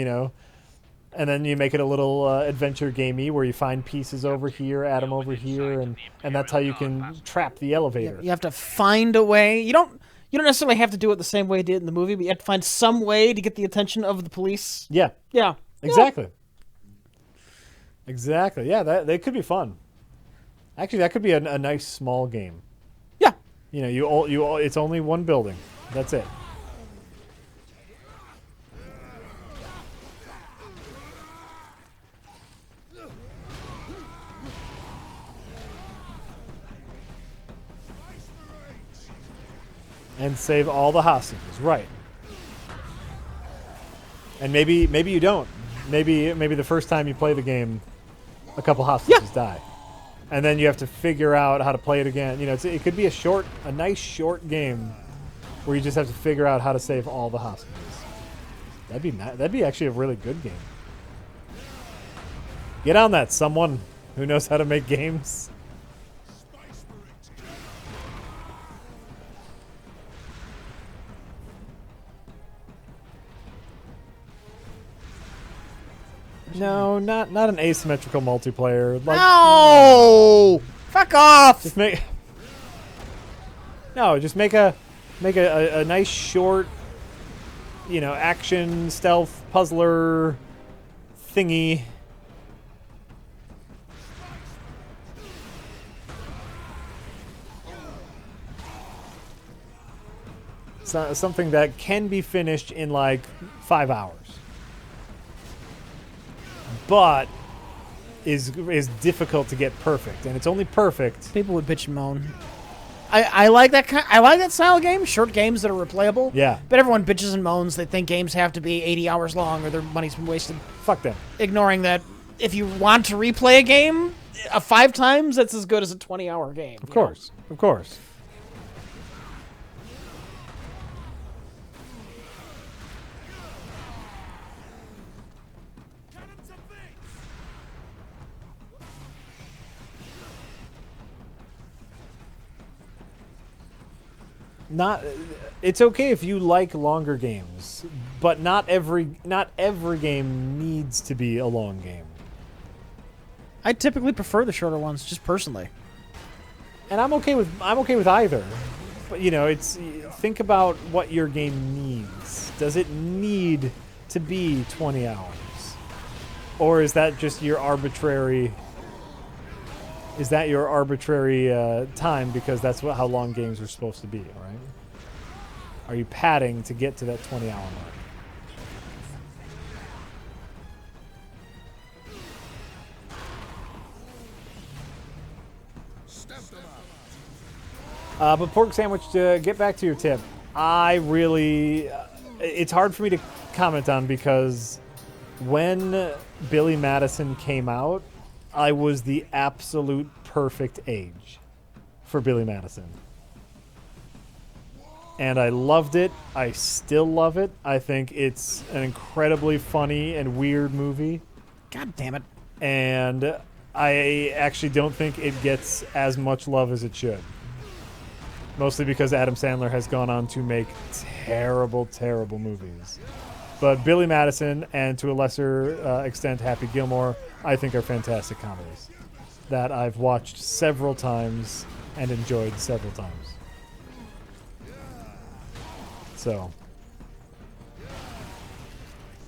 you make it a little adventure gamey where you find pieces over here, add them over here, and that's how you can trap the elevator. You have to find a way. You don't necessarily have to do it the same way you did in the movie, but you have to find some way to get the attention of the police. Yeah. Yeah. Exactly. Yeah, they could be fun. Actually, that could be a nice small game. Yeah. You know, it's only one building. That's it. And save all the hostages, right? And maybe you don't. Maybe the first time you play the game, a couple hostages die, and then you have to figure out how to play it again. You know, it could be a nice short game where you just have to figure out how to save all the hostages. That'd be actually a really good game. Get on that, someone who knows how to make games. No, not an asymmetrical multiplayer. Like, No! Fuck off! just make a nice short, you know, action stealth puzzler thingy. Something that can be finished in like 5 hours. But is difficult to get perfect, and it's only perfect. People would bitch and moan. I like that I like that style of game, short games that are replayable. Yeah. But everyone bitches and moans. They think games have to be 80 hours long or their money's been wasted. Fuck them. Ignoring that, if you want to replay a game 5 times, that's as good as a 20-hour game. Of course. Of course. It's okay if you like longer games, but not every game needs to be a long game. I typically prefer the shorter ones, just personally. And I'm okay with either. But you know, think about what your game needs. Does it need to be 20 hours? Or is that just your arbitrary time because that's how long games are supposed to be, right? Are you padding to get to that 20-hour mark? But pork sandwich, to get back to your tip, it's hard for me to comment on because when Billy Madison came out, I was the absolute perfect age for Billy Madison. And I loved it. I still love it. I think it's an incredibly funny and weird movie. God damn it. And I actually don't think it gets as much love as it should. Mostly because Adam Sandler has gone on to make terrible, terrible movies. But Billy Madison, and to a lesser extent Happy Gilmore, I think are fantastic comedies that I've watched several times and enjoyed several times. So.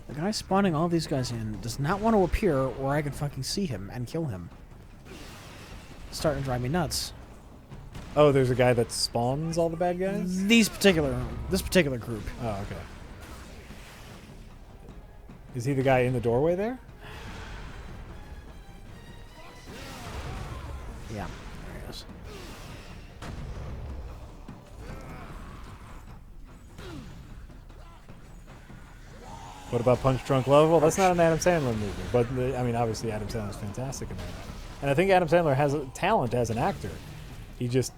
The guy spawning all these guys in does not want to appear where I can fucking see him and kill him. It's starting to drive me nuts. Oh, there's a guy that spawns all the bad guys? This particular group. Oh, okay. Is he the guy in the doorway there? Yeah, there he is. What about Punch Drunk Love? Well, that's not an Adam Sandler movie, but I mean, obviously Adam Sandler's fantastic in that. And I think Adam Sandler has a talent as an actor. He just,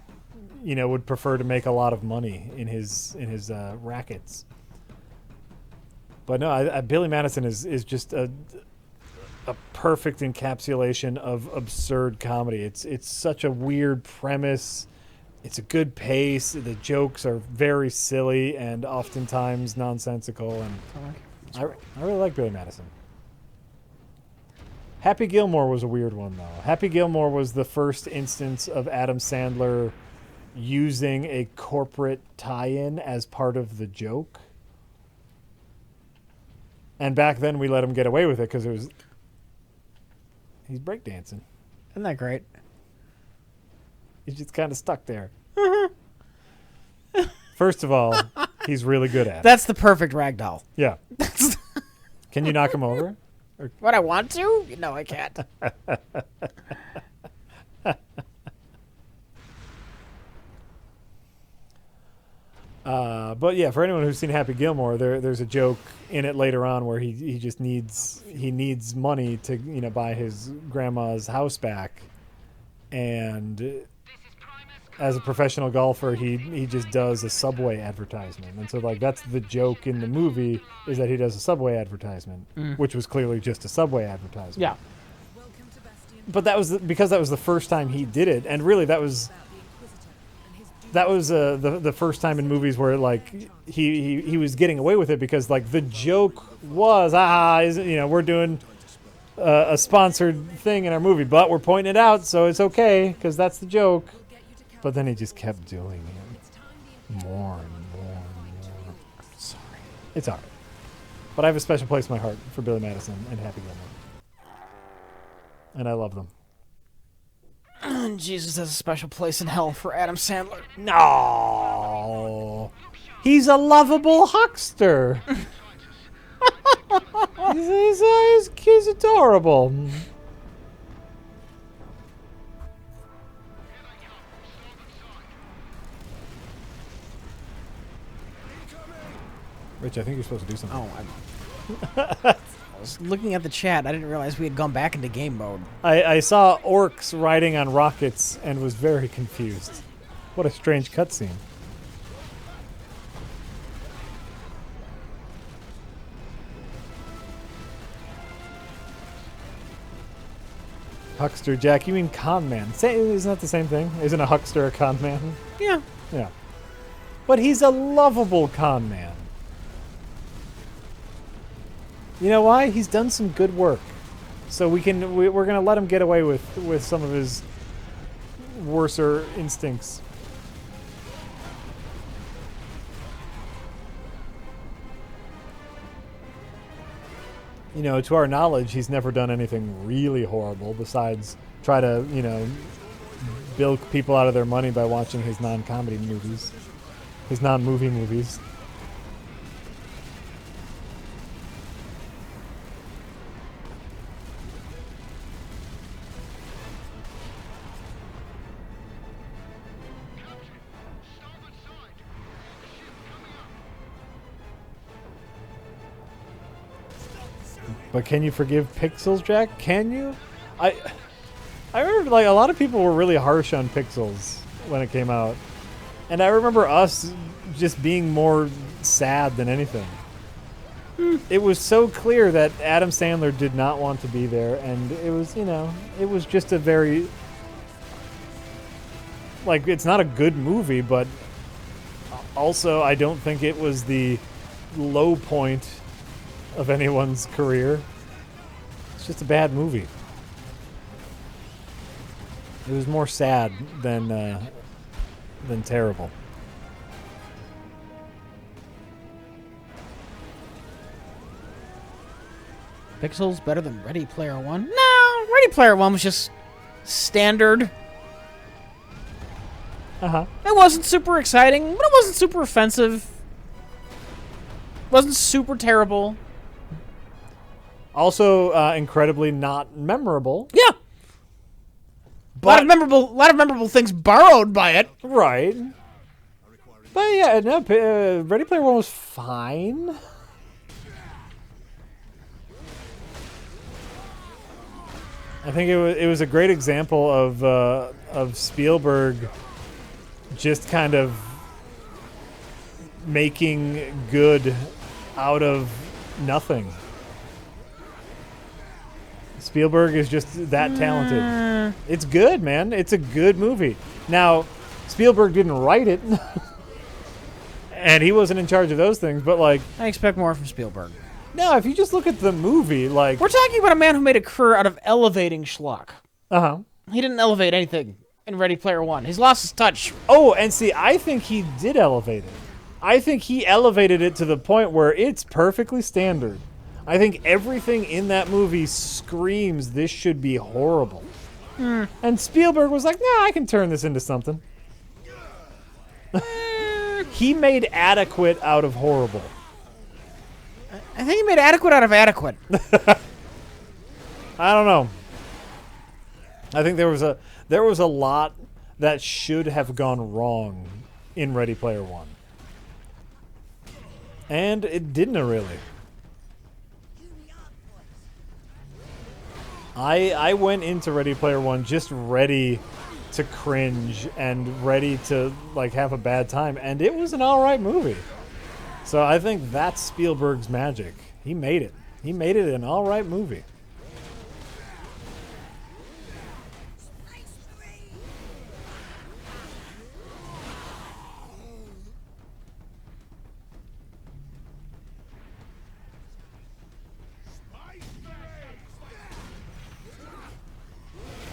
you know, would prefer to make a lot of money in his rackets. But no, Billy Madison is just a perfect encapsulation of absurd comedy. It's such a weird premise. It's a good pace. The jokes are very silly and oftentimes nonsensical. And I really like Billy Madison. Happy Gilmore was a weird one, though. Happy Gilmore was the first instance of Adam Sandler using a corporate tie-in as part of the joke. And back then we let him get away with it because he's breakdancing. Isn't that great? He's just kind of stuck there. First of all, he's really good at it. That's the perfect ragdoll. Yeah. Can you knock him over? What, I want to? No, I can't. But yeah, for anyone who's seen Happy Gilmore, there's a joke in it later on where he just needs money to buy his grandma's house back, and as a professional golfer, he just does a Subway advertisement, and so like that's the joke in the movie is that he does a Subway advertisement, which was clearly just a Subway advertisement. Yeah. But that was because that was the first time he did it, and really that was the first time in movies where like he was getting away with it, because like the joke was we're doing a sponsored thing in our movie, but we're pointing it out, so it's okay because that's the joke. But then he just kept doing it more and more and more. Sorry, it's alright. But I have a special place in my heart for Billy Madison and Happy Gilmore, and I love them. Jesus has a special place in hell for Adam Sandler. No, he's a lovable huckster. he's adorable. Rich, I think you're supposed to do something. I was looking at the chat. I didn't realize we had gone back into game mode. I saw orcs riding on rockets and was very confused. What a strange cutscene. Huckster Jack, you mean con man? Isn't that the same thing? Isn't a huckster a con man? Yeah. Yeah. But he's a lovable con man. You know why? He's done some good work. So we're going to let him get away with some of his worser instincts. To our knowledge, he's never done anything really horrible besides try to, bilk people out of their money by watching his non-comedy movies, his non-movie movies. But can you forgive Pixels, Jack? Can you? I remember like a lot of people were really harsh on Pixels when it came out. And I remember us just being more sad than anything. It was so clear that Adam Sandler did not want to be there, and it was, it was just a very like it's not a good movie, but also I don't think it was the low point of anyone's career. It's just a bad movie. It was more sad than terrible. Pixels better than Ready Player One? No, Ready Player One was just standard. Uh-huh. It wasn't super exciting, but it wasn't super offensive. It wasn't super terrible. Also, incredibly not memorable. Yeah. A lot of memorable things borrowed by it. Right. But yeah, no, Ready Player One was fine. I think it was a great example of Spielberg just kind of making good out of nothing. Spielberg is just that talented. It's good, man. It's a good movie. Now, Spielberg didn't write it, and he wasn't in charge of those things, but like... I expect more from Spielberg. No, if you just look at the movie, like... We're talking about a man who made a career out of elevating schlock. Uh-huh. He didn't elevate anything in Ready Player One. He's lost his touch. Oh, and see, I think he did elevate it. I think he elevated it to the point where it's perfectly standard. I think everything in that movie screams this should be horrible. And Spielberg was like, nah, I can turn this into something. He made adequate out of horrible. I think he made adequate out of adequate. I don't know. I think there was a lot that should have gone wrong in Ready Player One. And it didn't really. I went into Ready Player One just ready to cringe and ready to like have a bad time, and it was an alright movie. So I think that's Spielberg's magic. He made it. He made it an alright movie.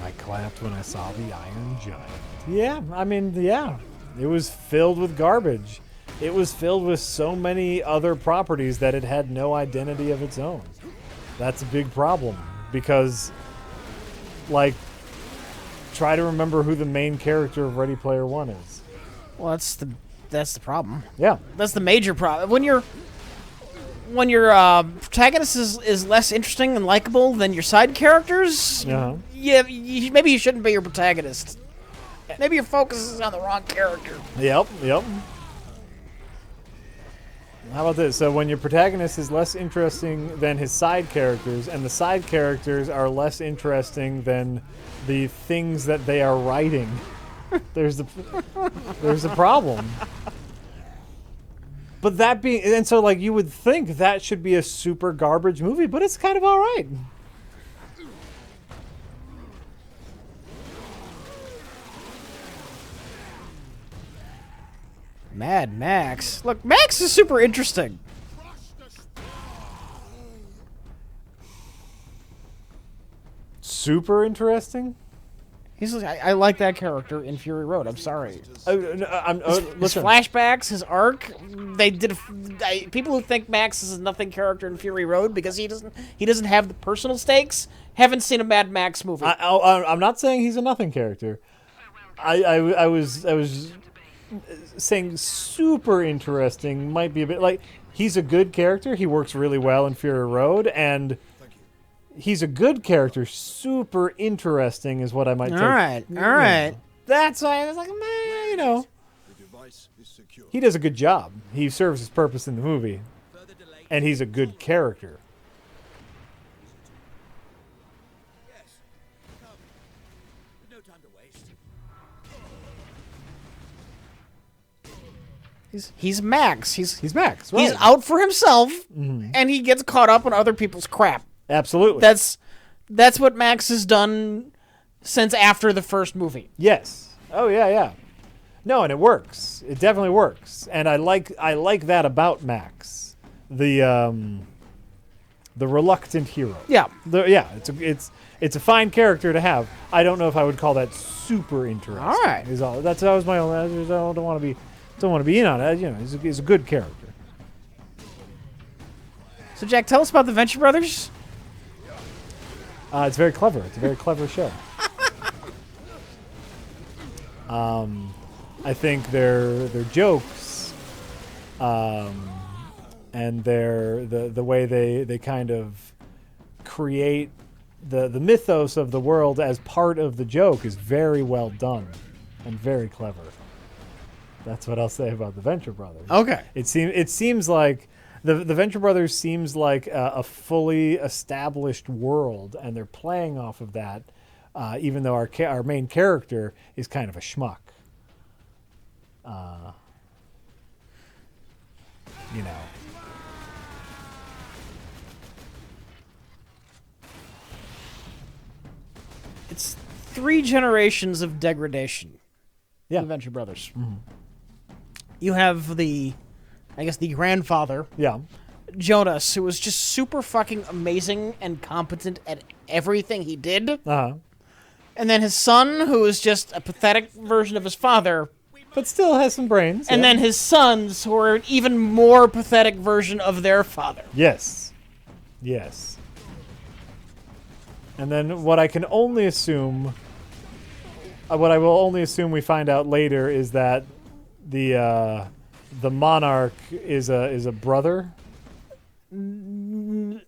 I clapped when I saw the Iron Giant. Yeah, I mean, yeah. It was filled with garbage. It was filled with so many other properties that it had no identity of its own. That's a big problem because, like, try to remember who the main character of Ready Player One is. Well, that's the problem. Yeah. That's the major problem. When your protagonist is less interesting and likable than your side characters, Uh-huh. yeah, maybe you shouldn't be your protagonist. Maybe your focus is on the wrong character. Yep. How about this? So when your protagonist is less interesting than his side characters, and the side characters are less interesting than the things that they are writing, there's a problem. But that being, and so like you would think that should be a super garbage movie, but it's kind of all right. Mad Max. Look, Max is super interesting. Super interesting. I like that character in Fury Road. I'm sorry. His Listen. flashbacks, his arc. They did. People who think Max is a nothing character in Fury Road because he doesn't have the personal stakes haven't seen a Mad Max movie. I'm not saying he's a nothing character. I was saying super interesting might be a bit like he's a good character. He works really well in Fury Road, and he's a good character. Super interesting is what I might take. All right. That's why I was like, man, you know. The device is secure. He does a good job. He serves his purpose in the movie, and he's a good character. Yes. Come. No time to waste. He's Max. He's Max. Right. He's out for himself, and he gets caught up in other people's crap. Absolutely. That's what Max has done since after the first movie. Yes. Oh yeah. No, and it works. It definitely works, and I like that about Max, the reluctant hero. Yeah. It's a fine character to have. I don't know if I would call that super interesting. All right. That was my own. I don't want to be in on it. You know, he's a good character. So Jack, tell us about the Venture Brothers. It's very clever. It's a very clever show. I think their jokes, and the way they kind of create the mythos of the world as part of the joke is very well done and very clever. That's what I'll say about the Venture Brothers. Okay. It seems like the Venture Brothers seems like a fully established world, and they're playing off of that, even though our main character is kind of a schmuck. You know. It's 3 generations of degradation. Yeah. The Venture Brothers. Mm-hmm. You have the grandfather, Yeah. Jonas, who was just super fucking amazing and competent at everything he did. Uh-huh. And then his son, who is just a pathetic version of his father. But still has some brains. And then his sons, who are an even more pathetic version of their father. Yes. And then what I can only assume What I will only assume we find out later is that the monarch is a brother. The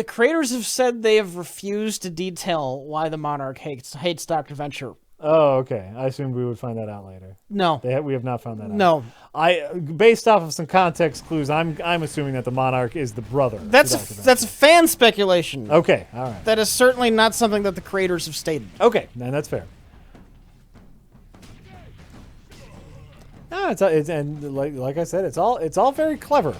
creators have said they have refused to detail why the monarch hates Dr. Venture. Oh, okay. I assumed we would find that out later. No. We have not found that out. No. Based off of some context clues, I'm assuming that the monarch is the brother. That's fan speculation. Okay, all right. That is certainly not something that the creators have stated. Okay, then that's fair. No, it's and like I said, it's all very clever.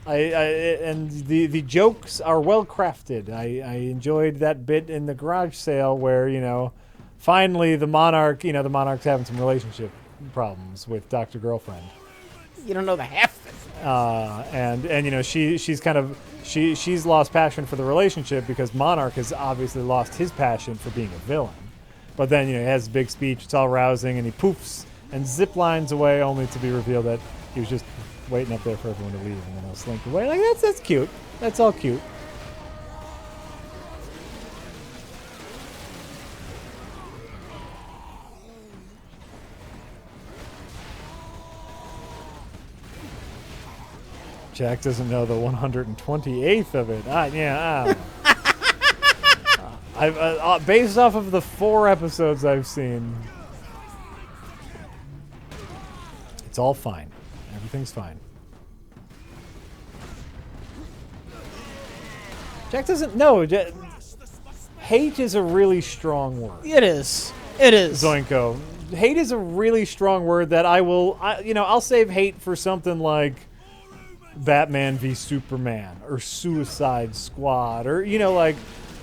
And the jokes are well crafted. I enjoyed that bit in the garage sale where, you know, finally the monarch's having some relationship problems with Dr. Girlfriend. You don't know the half of it. And you know, she's lost passion for the relationship because Monarch has obviously lost his passion for being a villain. But then, you know, he has a big speech, it's all rousing, and he poofs and zip lines away only to be revealed that he was just waiting up there for everyone to leave, and then he'll slink away. Like, that's cute. That's all cute. Jack doesn't know the 128th of it. I don't know. Based off of the 4 episodes I've seen, it's all fine. Everything's fine. Jack doesn't know. Hate is a really strong word. It is. It is. Zoinko. Hate is a really strong word that I'll save hate for something like Batman v Superman or Suicide Squad or, you know, like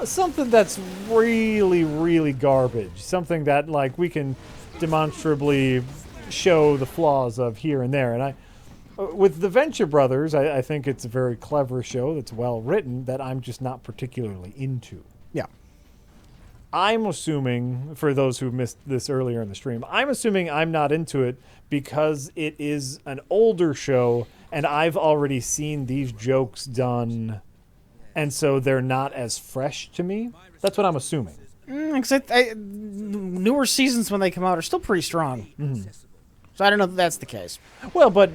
something that's really, really garbage. Something that, like, we can demonstrably show the flaws of here and there. And with the Venture Brothers, I think it's a very clever show that's well written that I'm just not particularly into. Yeah. I'm assuming, for those who missed this earlier in the stream, I'm assuming I'm not into it because it is an older show and I've already seen these jokes done, and so they're not as fresh to me. That's what I'm assuming. Newer seasons when they come out are still pretty strong. Mm-hmm. So I don't know if that's the case. Well, but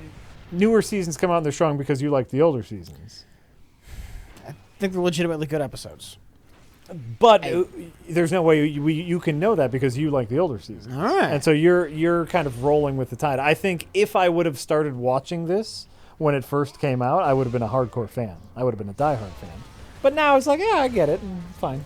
newer seasons come out and they're strong because you like the older seasons. I think they're legitimately good episodes. But there's no way you can know that because you like the older seasons. All right. And so you're kind of rolling with the tide. I think if I would have started watching this when it first came out, I would have been a hardcore fan. I would have been a diehard fan. But now it's like, yeah, I get it. Fine.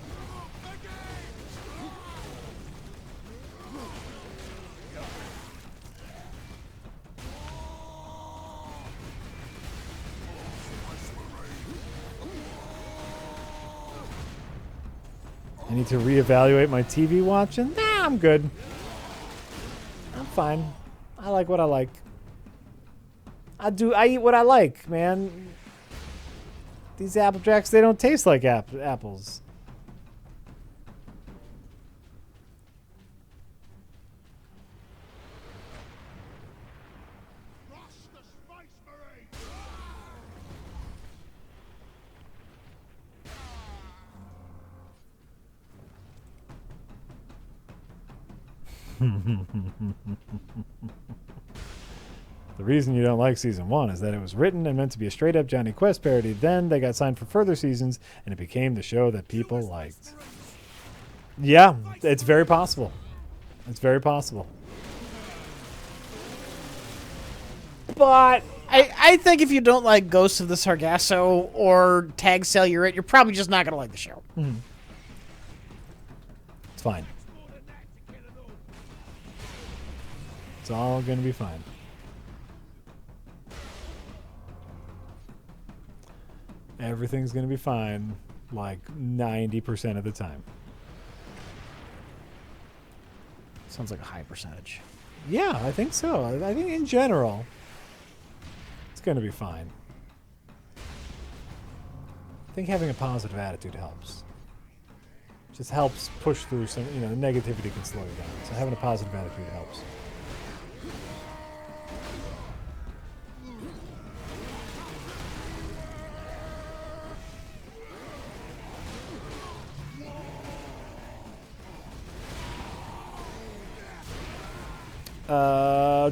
I need to reevaluate my TV watching. Nah, I'm good. I'm fine. I like what I like. I eat what I like, man. These Apple Jacks, they don't taste like apples. The reason you don't like season 1 is that it was written and meant to be a straight-up Johnny Quest parody. Then they got signed for further seasons, and it became the show that people liked. Yeah, it's very possible. It's very possible. But I think if you don't like Ghosts of the Sargasso or Tag Cellurate, you're probably just not going to like the show. Mm-hmm. It's fine. It's all going to be fine. Everything's going to be fine like 90% of the time. Sounds like a high percentage. Yeah, I think so. I think in general, it's going to be fine. I think having a positive attitude helps. Just helps push through some, negativity can slow you down. So having a positive attitude helps.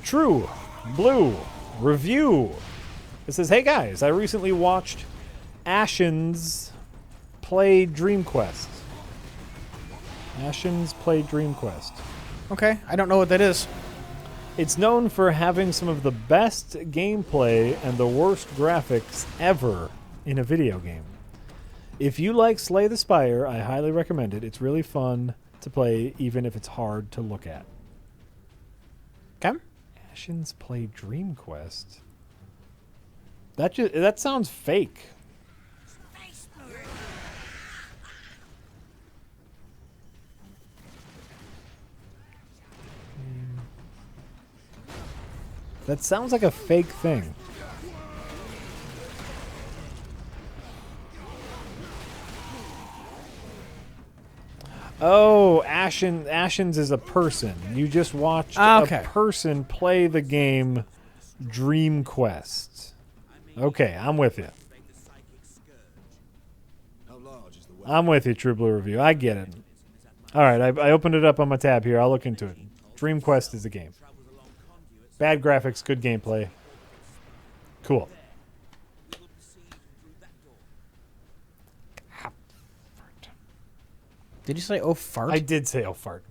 True Blue Review. It says, hey guys, I recently watched Ashen's play Dream Quest. Ashen's play Dream Quest. Okay, I don't know what that is. It's known for having some of the best gameplay and the worst graphics ever in a video game. If you like Slay the Spire, I highly recommend it. It's really fun to play, even if it's hard to look at. Okay. Ashen's play Dream Quest. That sounds fake. That sounds like a fake thing. Oh, Ashen's is a person. You just watched a person play the game Dream Quest. Okay, I'm with you. I'm with you, True Blue Review. I get it. All right, I opened it up on my tab here. I'll look into it. Dream Quest is a game. Bad graphics, good gameplay. Cool. Did you say oh fart? I did say oh fart.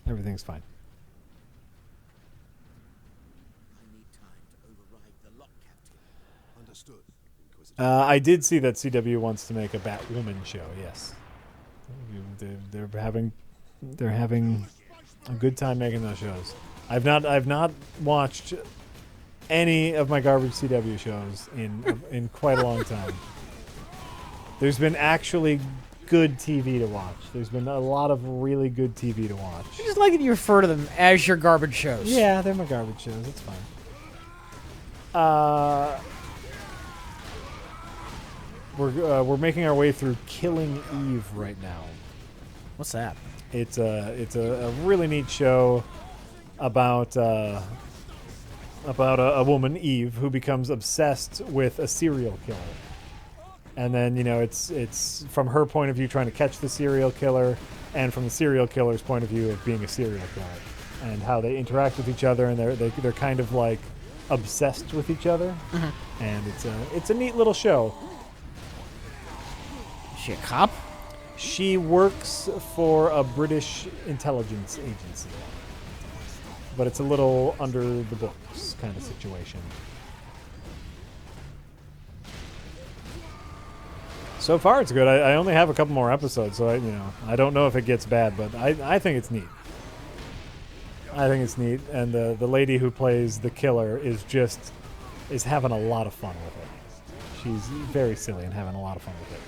Everything's fine. Understood. I did see that CW wants to make a Batwoman show. Yes, they're having a good time making those shows. I've not watched any of my garbage CW shows in quite a long time. There's been actually good TV to watch. There's been a lot of really good TV to watch. I just like that you refer to them as your garbage shows. Yeah, they're my garbage shows. It's fine. We're making our way through Killing Eve right now. What's that? It's a really neat show about a woman, Eve, who becomes obsessed with a serial killer. And then, you know, it's from her point of view trying to catch the serial killer, and from the serial killer's point of view of being a serial killer, and how they interact with each other, and they're kind of like obsessed with each other. Mm-hmm. And it's a neat little show. Is she a cop? She works for a British intelligence agency, but it's a little under the books kind of situation. So far, it's good. I only have a couple more episodes, so I don't know if it gets bad, but I think it's neat. I think it's neat, and the lady who plays the killer is having a lot of fun with it. She's very silly and having a lot of fun with it.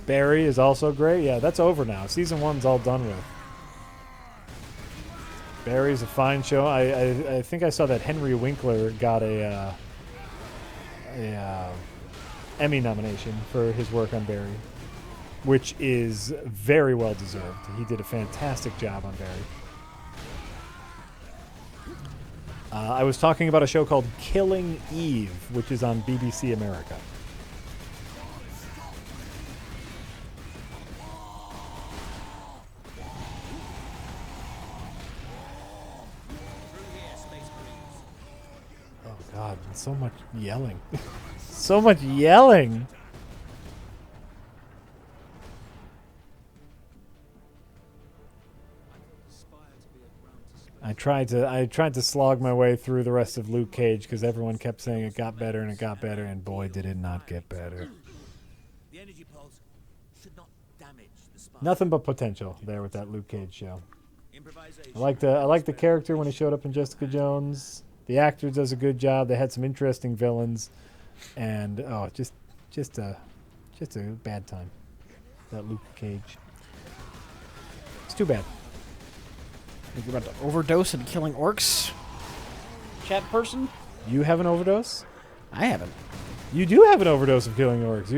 Barry is also great. Yeah, that's over now. Season 1's all done with. Barry's a fine show. I think I saw that Henry Winkler got a Emmy nomination for his work on Barry, which is very well deserved. He did a fantastic job on Barry. I was talking about a show called Killing Eve, which is on BBC America. God, so much yelling. So much yelling. I tried to slog my way through the rest of Luke Cage because everyone kept saying it got better and it got better, and boy did it not get better. The energy pulse should not damage the spine. Nothing but potential there with that Luke Cage show. I like the character when he showed up in Jessica Jones. The actor does a good job. They had some interesting villains, and just a bad time. That Luke Cage. It's too bad. Think you're about to overdose in killing orcs? Chat person? You have an overdose? I haven't. You do have an overdose of killing orcs.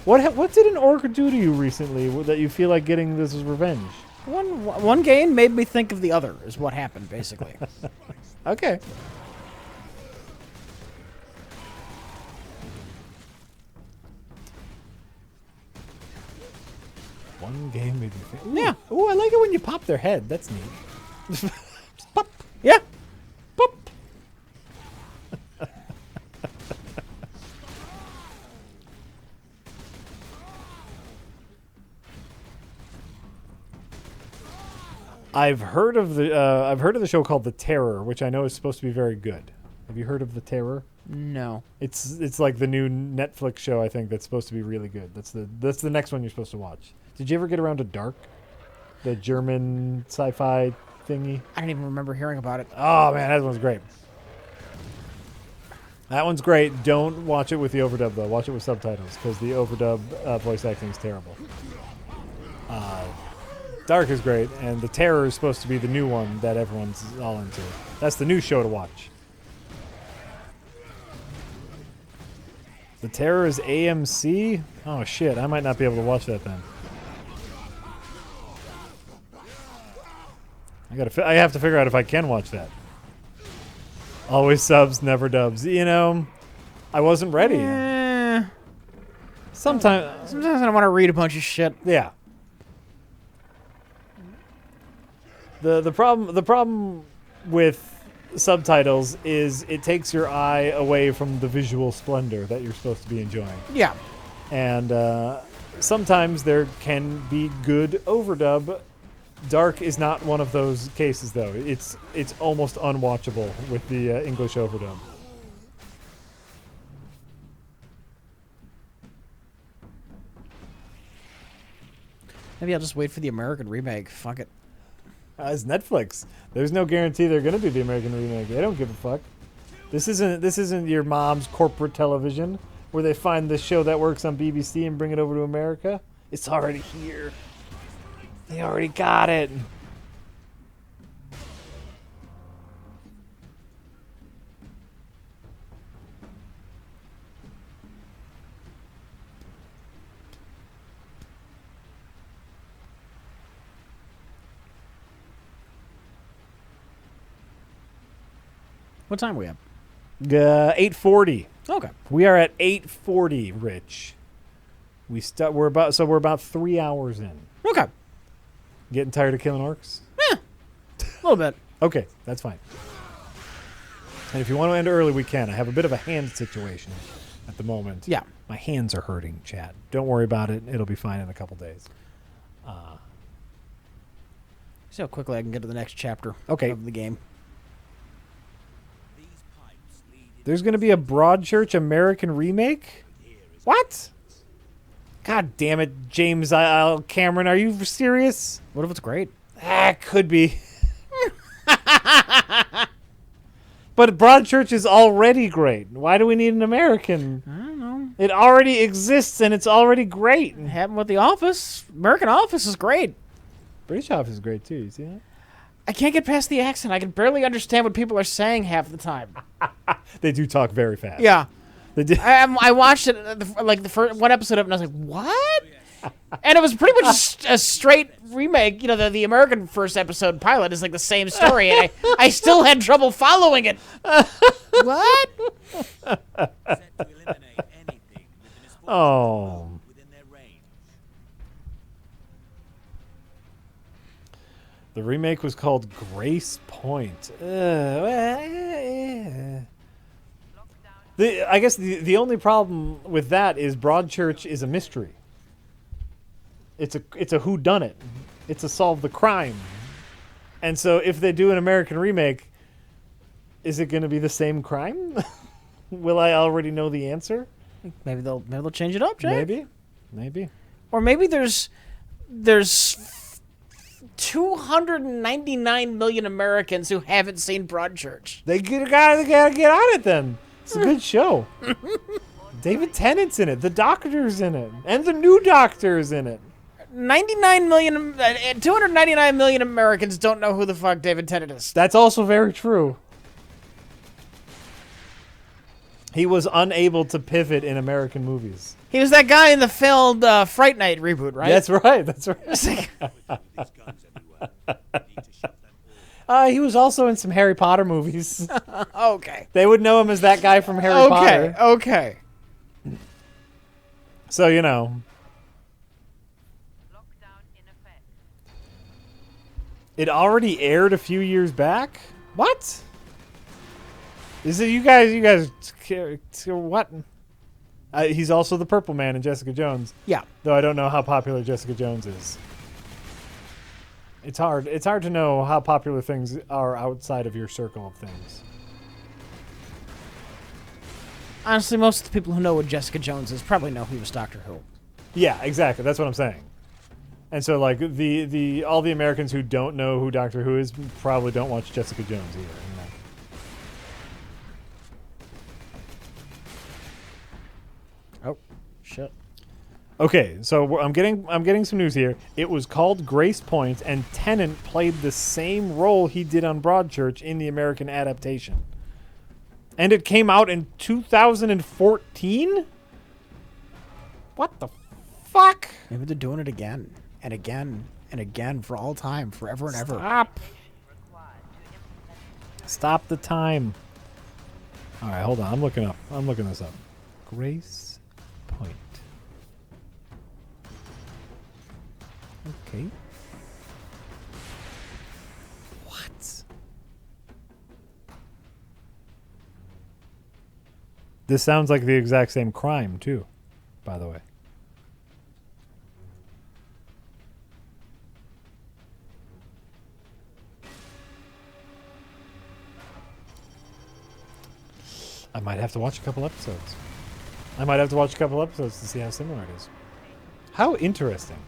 What did an orc do to you recently that you feel like getting this as revenge? One game made me think of the other, is what happened, basically. Okay. One game made me Yeah. Ooh, I like it when you pop their head. That's neat. Just pop. Yeah. Pop. I've heard of the show called The Terror, which I know is supposed to be very good. Have you heard of The Terror? No. It's like the new Netflix show, I think, that's supposed to be really good. That's the next one you're supposed to watch. Did you ever get around to Dark? The German sci-fi thingy? I don't even remember hearing about it. Oh man, that one's great. That one's great. Don't watch it with the overdub though. Watch it with subtitles because the overdub voice acting is terrible. Dark is great, and The Terror is supposed to be the new one that everyone's all into. That's the new show to watch. The Terror is AMC? Oh shit, I might not be able to watch that then. I have to figure out if I can watch that. Always subs, never dubs. You know, I wasn't ready. Sometimes I don't want to read a bunch of shit. yeah. The problem with subtitles is it takes your eye away from the visual splendor that you're supposed to be enjoying. Yeah. And sometimes there can be good overdub. Dark is not one of those cases, though. It's almost unwatchable with the English overdub. Maybe I'll just wait for the American remake. Fuck it. It's Netflix. There's no guarantee they're going to do the American remake. They don't give a fuck. This isn't your mom's corporate television where they find the show that works on BBC and bring it over to America. It's already here. They already got it. What time are we at? 8:40. Okay. We are at 8:40, Rich. We're about 3 hours in. Okay. Getting tired of killing orcs? A little bit. Okay, that's fine. And if you want to end early, we can. I have a bit of a hand situation at the moment. Yeah. My hands are hurting, Chad. Don't worry about it. It'll be fine in a couple days. See how quickly I can get to the next chapter Okay. of the game. These pipes lead There's going to be a Broadchurch American remake? What? God damn it, James Cameron. Are you serious? What if it's great? Could be. But Broadchurch is already great. Why do we need an American? I don't know. It already exists and it's already great. It happened with The Office. American Office is great. British Office is great too. You see that? I can't get past the accent. I can barely understand what people are saying half the time. They do talk very fast. Yeah. They do. I watched it, the first one episode of it, and I was like, what? And it was pretty much a straight remake. You know, the American first episode pilot is like the same story, and I still had trouble following it. What? set to eliminate anything within a Oh. within their range. The remake was called Grace Point. I guess the only problem with that is Broadchurch is a mystery. It's a whodunit. It's a solve the crime. And so if they do an American remake, is it going to be the same crime? Will I already know the answer? Maybe they'll change it up, Jack. Maybe. Or maybe there's 299 million Americans who haven't seen Broadchurch. They gotta get on it then. It's a good show. David Tennant's in it. The Doctor's in it, and the new Doctor's in it. 299 million Americans don't know who the fuck David Tennant is. That's also very true. He was unable to pivot in American movies. He was that guy in the failed Fright Night reboot, right? That's right. That's right. These guns everywhere. Need to shut them all. He was also in some Harry Potter movies. Okay. They would know him as that guy from Harry Potter. Okay. So, you know. Lockdown It already aired a few years back? What? Is it you guys what? He's also the Purple Man in Jessica Jones. Yeah. Though I don't know how popular Jessica Jones is. It's hard to know how popular things are outside of your circle of things. Honestly, most of the people who know what Jessica Jones is probably know he was Doctor Who. Yeah, exactly. That's what I'm saying. And so, like, the all the Americans who don't know who Doctor Who is probably don't watch Jessica Jones either. You know? Oh, shit. Okay, so I'm getting some news here. It was called Grace Point, and Tennant played the same role he did on Broadchurch in the American adaptation. And it came out in 2014? What the fuck? Maybe they're doing it again and again and again for all time, forever and ever. Stop the time. All right, hold on. I'm looking this up. Grace Point. Okay. What? This sounds like the exact same crime, too, by the way. I might have to watch a couple episodes. To see how similar it is. How interesting.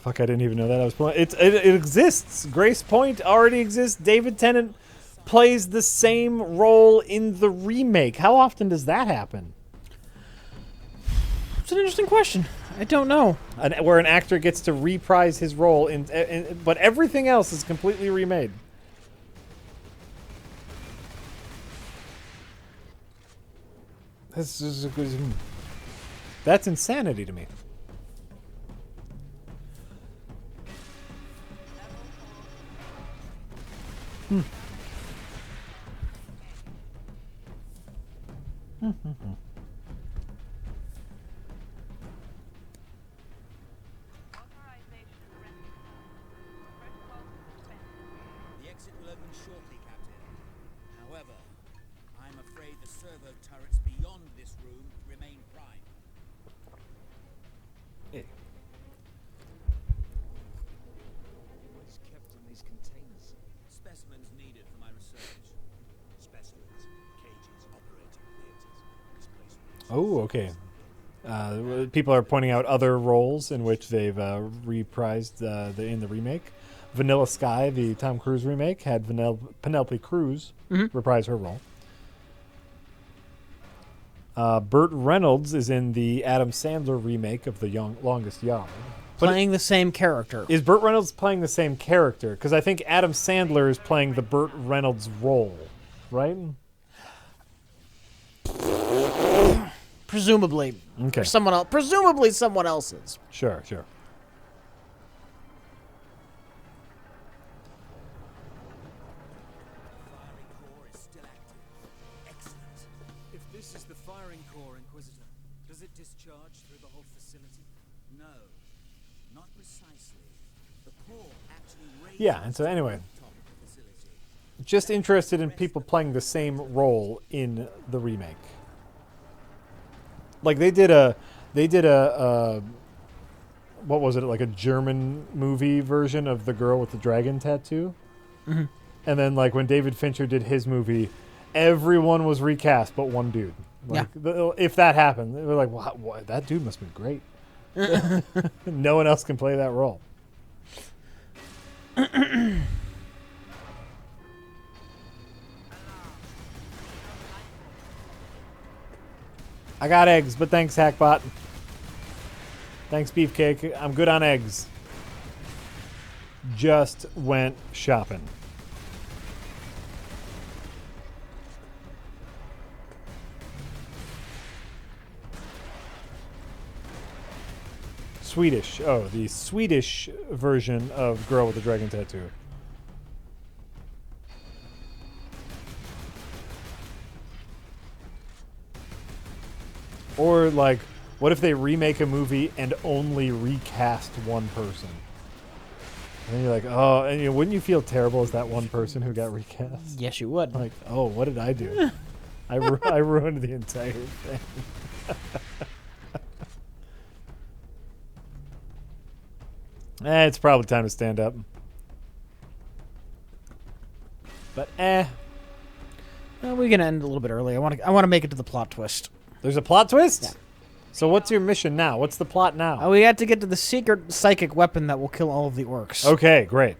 Fuck, I didn't even know that I was playing. It exists. Grace Point already exists. David Tennant plays the same role in the remake. How often does that happen? It's an interesting question. I don't know. Where an actor gets to reprise his role, but everything else is completely remade. That's insanity to me. The exit will open shortly, Captain. However, I'm afraid the servo turrets beyond this room remain prime. What's kept in these containers? Specimens needed for my research. Specimens, cages, operating theaters, displacements. Oh, okay. People are pointing out other roles in which they've reprised in the remake. Vanilla Sky, the Tom Cruise remake, had Penelope Cruz reprise her role. Burt Reynolds is in the Adam Sandler remake of The Longest Yard. Playing the same character. Is Burt Reynolds playing the same character? Because I think Adam Sandler is playing the Burt Reynolds role, right? Presumably. Okay. Or someone else. Presumably someone else's. Sure. Firing core is still active. Excellent. If this is the firing core, Inquisitor, does it discharge through the whole facility? No, not precisely. The core actually raises Yeah, and so anyway, the top of the facility. just interested in people playing the same role in the remake. Like they did a what was it, like a German movie version of the girl with the dragon tattoo? Mm-hmm. And then like when David Fincher did his movie, everyone was recast but one dude. Like, if that happened, they were like, wow, that dude must be great. No one else can play that role. I got eggs, but thanks, Hackbot. Thanks, Beefcake. I'm good on eggs. Just went shopping. Swedish. Oh, the Swedish version of Girl with the Dragon Tattoo. Or like What if they remake a movie and only recast one person? And then you're like, oh, and wouldn't you feel terrible as that one person who got recast? Yes, you would. Like, oh, what did I do? I ruined the entire thing. It's probably time to stand up. But Well, we're gonna end a little bit early. I want to make it to the plot twist. there's a plot twist? Yeah. So what's your mission now? What's the plot now? We had to get to the secret psychic weapon that will kill all of the orcs. Okay, great.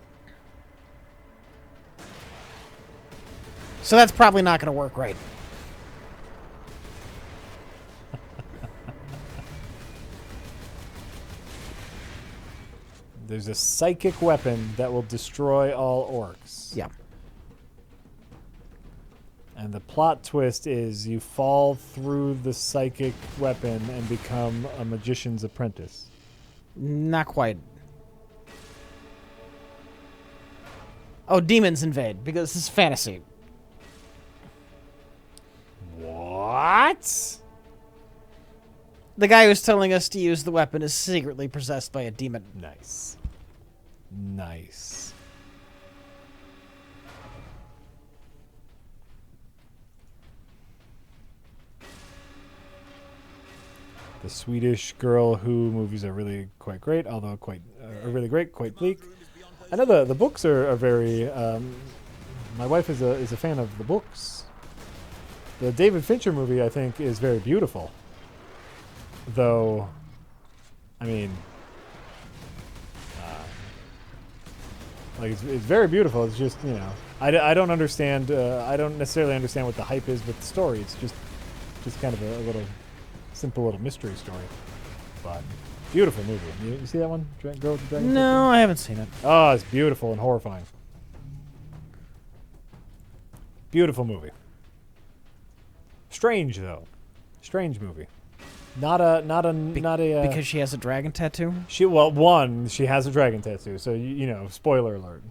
So that's probably not gonna work right. There's a psychic weapon that will destroy all orcs. Yeah. And the plot twist is you fall through the psychic weapon and become a magician's apprentice. Not quite. Oh, demons invade because this is fantasy. What? The guy who's telling us to use the weapon is secretly possessed by a demon. Nice. Nice. The Swedish Girl Who movies are really quite great, although quite bleak. I know the books are very. My wife is a fan of the books. The David Fincher movie, I think, is very beautiful. Though, I mean, like it's very beautiful. It's just I don't understand. I don't necessarily understand what the hype is with the story. It's just kind of a little simple little mystery story. But beautiful movie. You see that one? Girl with the Dragon? No, I haven't seen it. Oh, it's beautiful and horrifying. Beautiful movie. Strange though. Strange movie. Not a Because she has a dragon tattoo? she has a dragon tattoo, so spoiler alert.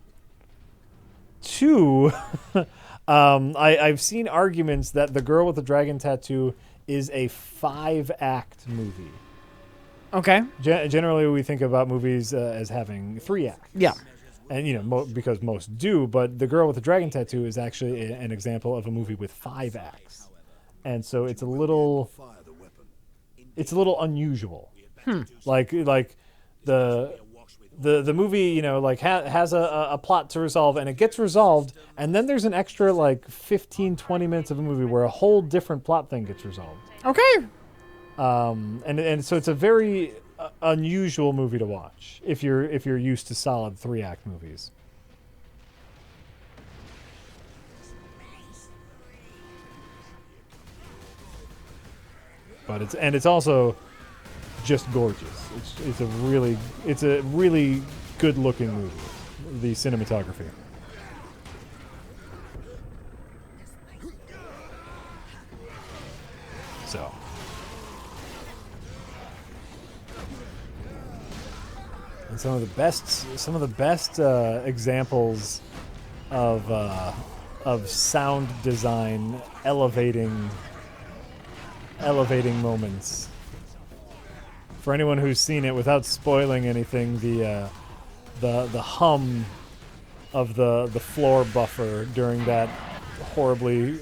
2, I've seen arguments that The Girl with the Dragon Tattoo is a 5-act movie. Okay. Generally, we think about movies as having 3 acts. Yeah. And because most do, but The Girl with the Dragon Tattoo is actually an example of a movie with 5 acts, and so it's a little unusual. Like the movie, has a plot to resolve, and it gets resolved, and then there's an extra 15-20 minutes of a movie where a whole different plot thing gets resolved. Okay. And so it's a very unusual movie to watch if you're used to solid 3-act movies. But it's also just gorgeous. It's a really good looking movie. The cinematography. So. And some of the best examples of sound design elevating moments. For anyone who's seen it, without spoiling anything, the hum of the floor buffer during that horribly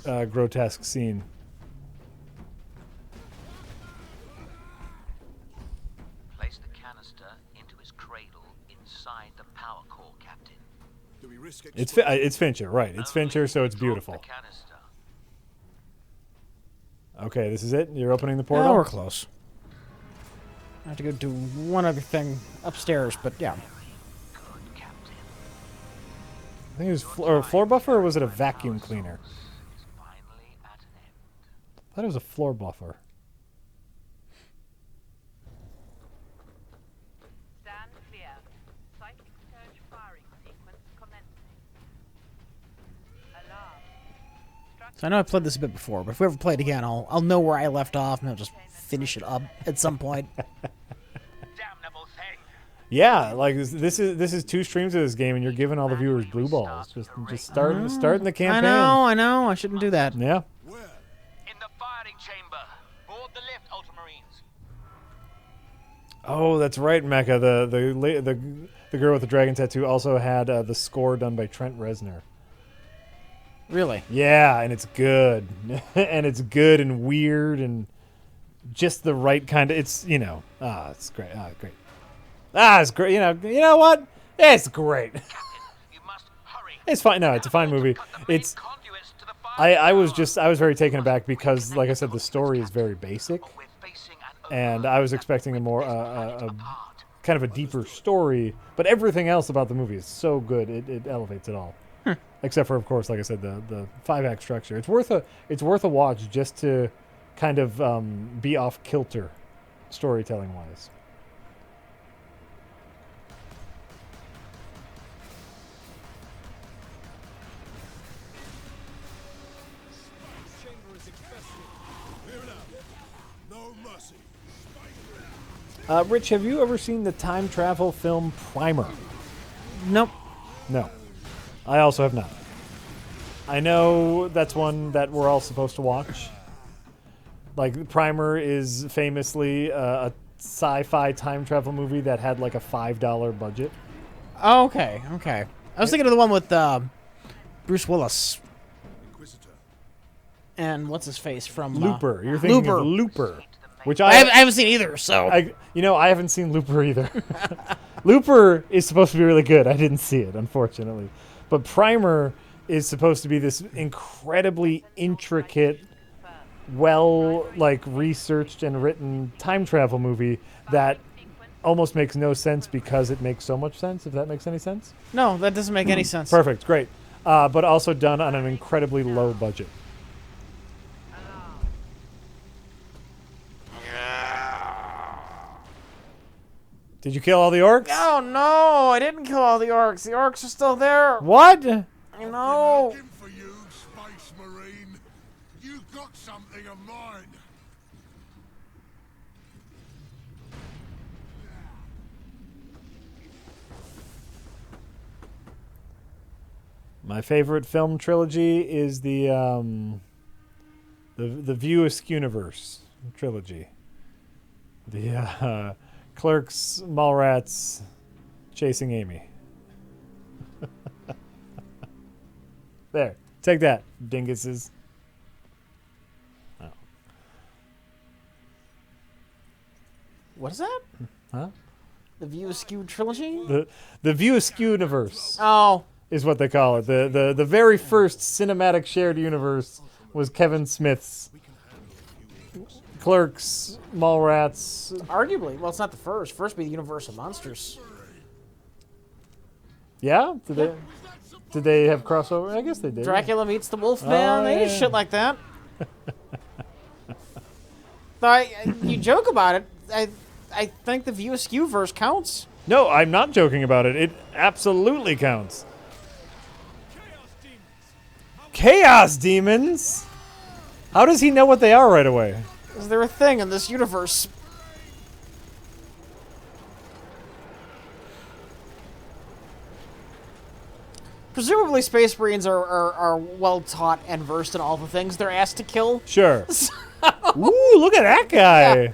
grotesque scene. Place the canister into his cradle inside the power core, Captain. Do we risk It's Fincher, right? It's Fincher, so it's beautiful. The canister. Okay, this is it. You're opening the portal. Oh, we're close. I have to go do one other thing upstairs, but yeah. Good, Captain. I think it was floor buffer, or was it a vacuum cleaner? Is finally at an end. I thought it was a floor buffer. Stand clear. Psychic surge firing sequence commencing. Alarm. So I know I played this a bit before, but if we ever play it again, I'll know where I left off, and I'll just finish it up at some point. Damnable thing. Yeah, like this is 2 streams of this game, and you're giving all the viewers blue balls. Just starting the campaign. I know. I shouldn't do that. Yeah. Where? In the firing chamber. Board the lift, Ultramarines. Oh, that's right, Mecha. The girl with the dragon tattoo also had the score done by Trent Reznor. Really? Yeah, and it's good. And it's good and weird and just the right kind of. It's it's great. Great. It's great. You know what? It's great. You must hurry. It's fine. No, it's a fine movie. It's. I was very taken aback because, like I said, the story is very basic, and I was expecting a more a kind of a deeper story. But everything else about the movie is so good; it elevates it all. Except for, of course, like I said, the 5-act structure. It's worth a watch just to kind of be off kilter, storytelling wise. Chamber is infested. Clear it out. No mercy. Rich, have you ever seen the time travel film Primer? Nope. No. I also have not. I know that's one that we're all supposed to watch. Like, Primer is famously a sci-fi time travel movie that had like a $5 budget. Oh, okay. I was thinking of the one with Bruce Willis Inquisitor. and what's his face from Looper. You're thinking of Looper. Which I haven't seen either, so I haven't seen Looper either. Looper is supposed to be really good. I didn't see it, unfortunately. But Primer is supposed to be this incredibly intricate, researched and written time travel movie that almost makes no sense because it makes so much sense, if that makes any sense. no, that doesn't make any sense. Perfect, great. But also done on an incredibly low budget. Did you kill all the orcs? Oh no, I didn't kill all the orcs. The orcs are still there. What? I know. Looking for you, Space Marine. You got something of mine. My favorite film trilogy is the View Askew-universe trilogy. The Clerks, Mallrats, Chasing Amy. There, take that, dinguses. Oh. What is that? Huh? The View Askew trilogy? The View Askew-universe Oh, is what they call it. The very first cinematic shared universe was Kevin Smith's. Clerks, Mallrats. arguably. Well, it's not the first. First would be the Universal Monsters. Yeah? Did they have crossover? I guess they did. Dracula meets the Wolfman. Oh, They did yeah. shit like that. You joke about it. I think the View Askew verse counts. No, I'm not joking about it. It absolutely counts. Chaos demons? How does he know what they are right away? Is there a thing in this universe? Presumably, Space Marines are well taught and versed in all the things they're asked to kill. Sure. Ooh, look at that guy.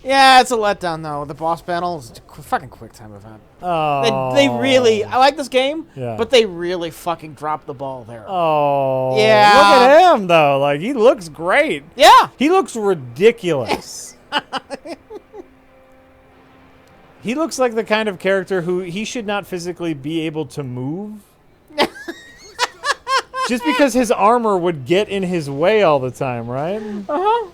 Yeah, it's a letdown though. The boss battle is a fucking quick time event. Oh. They really, I like this game, Yeah. but they really fucking dropped the ball there. Oh. Yeah. Look at him, though. Like, he looks great. Yeah. He looks ridiculous. He looks like the kind of character who he should not physically be able to move. Just because his armor would get in his way all the time, right? Uh-huh.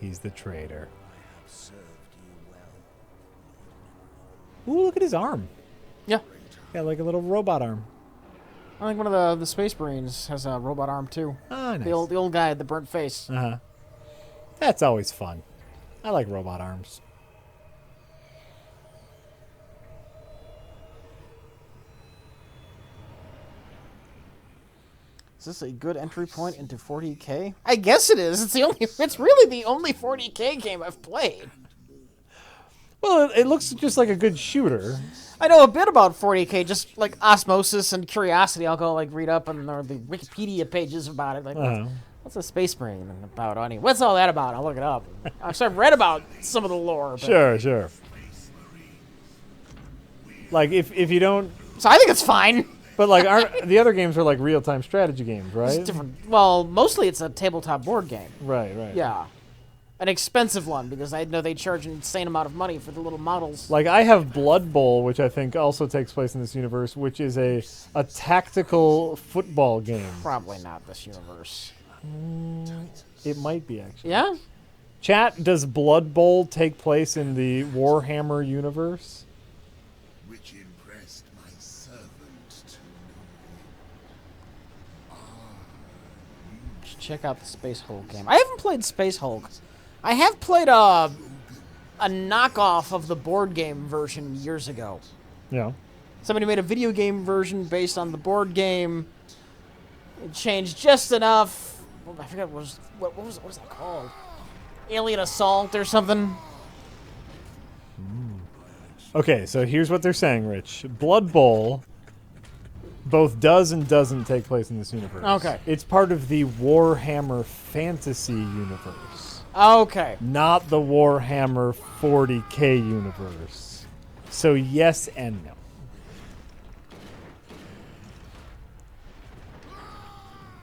He's the traitor. Served you well. Ooh, look at his arm. Yeah. Got like a little robot arm. I think one of the Space Marines has a robot arm too. Ah, nice. The old guy with the burnt face. Uh-huh. That's always fun. I like robot arms. Is this a good entry point into 40K? I guess it is. It's really the only 40K game I've played. Well, it looks just like a good shooter. I know a bit about 40K, just like osmosis and curiosity. I'll go like read up on the Wikipedia pages about it. Like, what's a Space Marine about? I mean, what's all that about? I'll look it up. So I've read about some of the lore. But... Sure. Like if you don't, so I think it's fine. but like aren't the other games are like real-time strategy games, right? It's different. Well, mostly it's a tabletop board game. Right. Yeah. An expensive one, because I know they charge an insane amount of money for the little models. Like I have Blood Bowl, which I think also takes place in this universe, which is a tactical football game. Probably not this universe. It might be, actually. Yeah? Chat, does Blood Bowl take place in the Warhammer universe? Which impressed my servant to Check out the Space Hulk game. I haven't played Space Hulk. I have played a knockoff of the board game version years ago. Yeah. Somebody made a video game version based on the board game. It changed just enough. I forget what was that called? Alien Assault or something. Okay, so here's what they're saying, Rich. Blood Bowl both does and doesn't take place in this universe. Okay. It's part of the Warhammer Fantasy universe. Okay. Not the Warhammer 40K universe. So yes and no.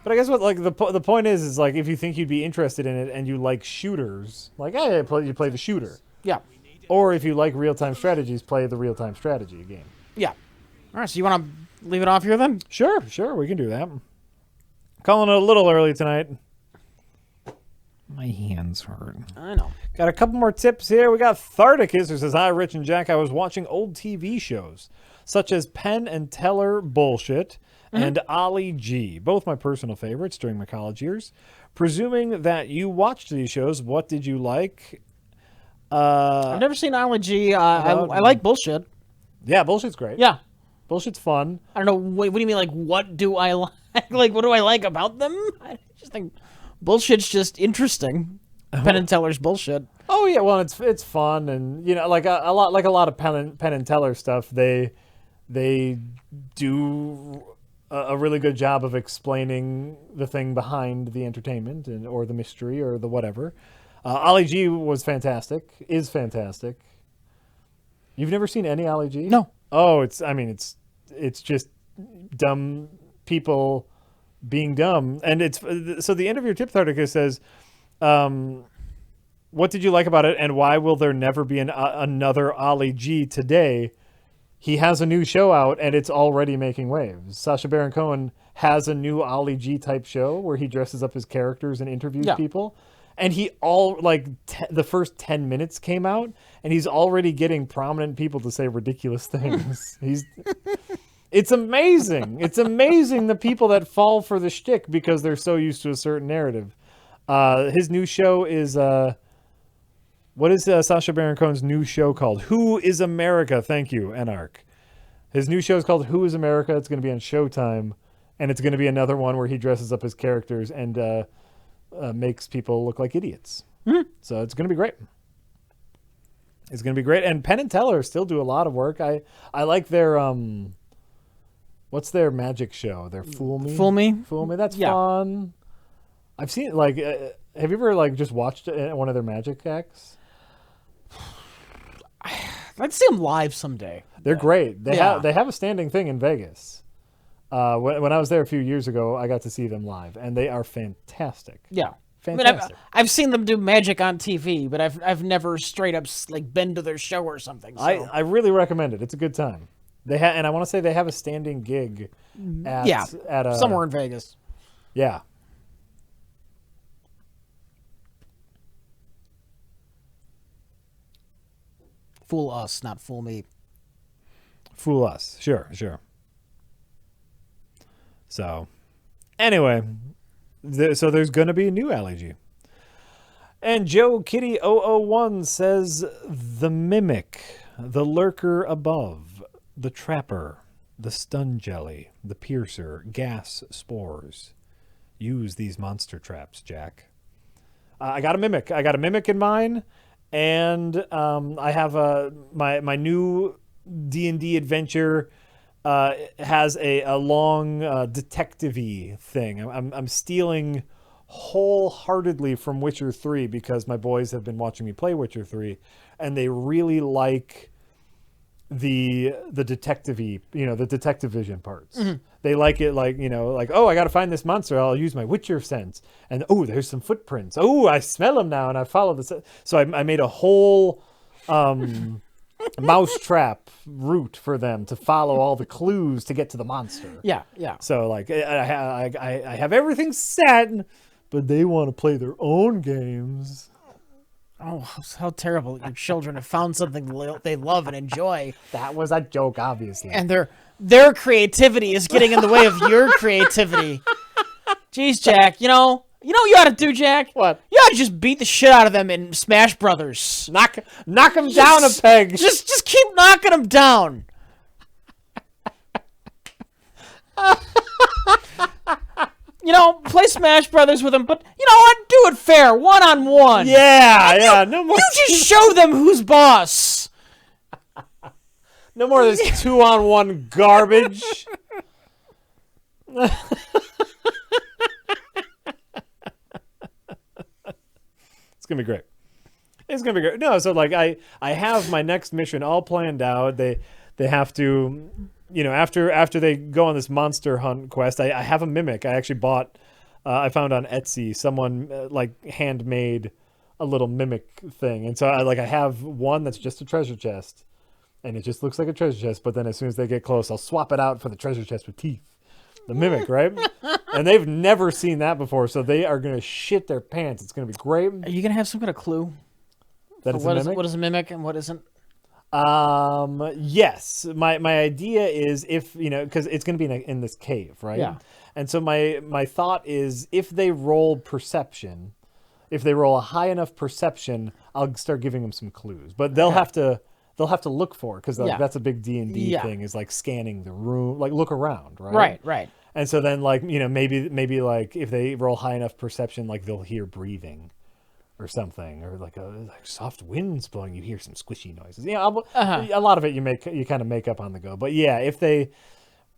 But I guess what like the point is like if you think you'd be interested in it and you like shooters, like you play the shooter. Yeah. Or if you like real-time strategies, play the real-time strategy game. Yeah. All right, so you want to leave it off here then? Sure, we can do that. Calling it a little early tonight. My hands hurt. I know. Got a couple more tips here. We got Tharticus who says, "Hi, Rich and Jack. I was watching old TV shows, such as Penn and Teller Bullshit and Ollie G, both my personal favorites during my college years. Presuming that you watched these shows, what did you like?" I've never seen Ollie G. I like Bullshit. Yeah, Bullshit's great. Yeah. Bullshit's fun. I don't know. What do you mean, like, what do I like? Like, what do I like about them? I just think Bullshit's just interesting. Penn and Teller's Bullshit. Oh yeah, well it's fun, and you know, like a lot of Penn and Teller stuff. They do a really good job of explaining the thing behind the entertainment or the mystery or the whatever. Ollie G was fantastic. Is fantastic. You've never seen any Ollie G? No. Oh, it's just dumb people being dumb, and it's so the end of your tip article says, "What did you like about it, and why will there never be another Ollie G today? He has a new show out, and it's already making waves. Sacha Baron Cohen has a new Ollie G type show where he dresses up his characters and interviews people." And he the first 10 minutes came out, and he's already getting prominent people to say ridiculous things. It's amazing. It's amazing the people that fall for the shtick because they're so used to a certain narrative. His new show is what is Sacha Baron Cohen's new show called? Who is America? Thank you, Anarch. His new show is called Who is America? It's going to be on Showtime, and it's going to be another one where he dresses up his characters and makes people look like idiots. So it's going to be great. It's going to be great. And Penn and Teller still do a lot of work. I like their what's their magic show? Their Fool Me. Fool Me. Fool Me. That's fun. I've seen have you ever just watched one of their magic acts? I'd see them live someday. They're great. They have a standing thing in Vegas. When I was there a few years ago, I got to see them live, and they are fantastic. Yeah, fantastic. I mean, I've seen them do magic on TV, but I've never straight up been to their show or something. So. I really recommend it. It's a good time. And I want to say they have a standing gig at somewhere in Vegas. Yeah. Fool us, not fool me. Fool us. Sure. So, anyway, so there's going to be a new allergy. And Joe Kitty 001 says, the Mimic, the Lurker Above, the Trapper, the Stun Jelly, the Piercer, Gas Spores. use these monster traps, Jack. I got a mimic. I got a mimic in mine, and I have my new D&D adventure has a long detective-y thing. I'm stealing wholeheartedly from Witcher 3 because my boys have been watching me play Witcher 3, and they really like the detective-y, the detective vision parts. They like it like, oh, I got to find this monster. I'll use my Witcher sense. And, oh, there's some footprints. Oh, I smell them now, and I follow this. So I made a whole mousetrap route for them to follow all the clues to get to the monster. Yeah. So, like, I have everything set, but they want to play their own games. Oh, how terrible that your children have found something they love and enjoy. That was a joke, obviously. And their creativity is getting in the way of your creativity. Jeez, Jack, you know what you ought to do, Jack? What? You ought to just beat the shit out of them in Smash Brothers. Knock them down a peg. Just keep knocking them down. Play Smash Brothers with them, but you know what? Do it fair, 1-on-1. Yeah, no more. You just show them who's boss. No more of this 2-on-1 garbage. It's gonna be great. It's gonna be great. No, so like I have my next mission all planned out. They have to, after they go on this monster hunt quest. I have a mimic. I actually bought. I found on Etsy someone handmade a little mimic thing, and so I have one that's just a treasure chest, and it just looks like a treasure chest. But then as soon as they get close, I'll swap it out for the treasure chest with teeth. The mimic, right? And they've never seen that before, so they are gonna shit their pants. It's gonna be great. Are you gonna have some kind of clue? That it's a mimic? What is a mimic and what isn't? Yes. My idea is if because it's gonna be in this cave, right? Yeah. And so my thought is if they roll perception, if they roll a high enough perception, I'll start giving them some clues. But they'll have to look for it because that's a big D&D thing is like scanning the room, like look around, right? Right. And so then maybe like if they roll high enough perception, like they'll hear breathing or something, or like soft winds blowing, you hear some squishy noises. A lot of it you kind of make up on the go. But yeah, if they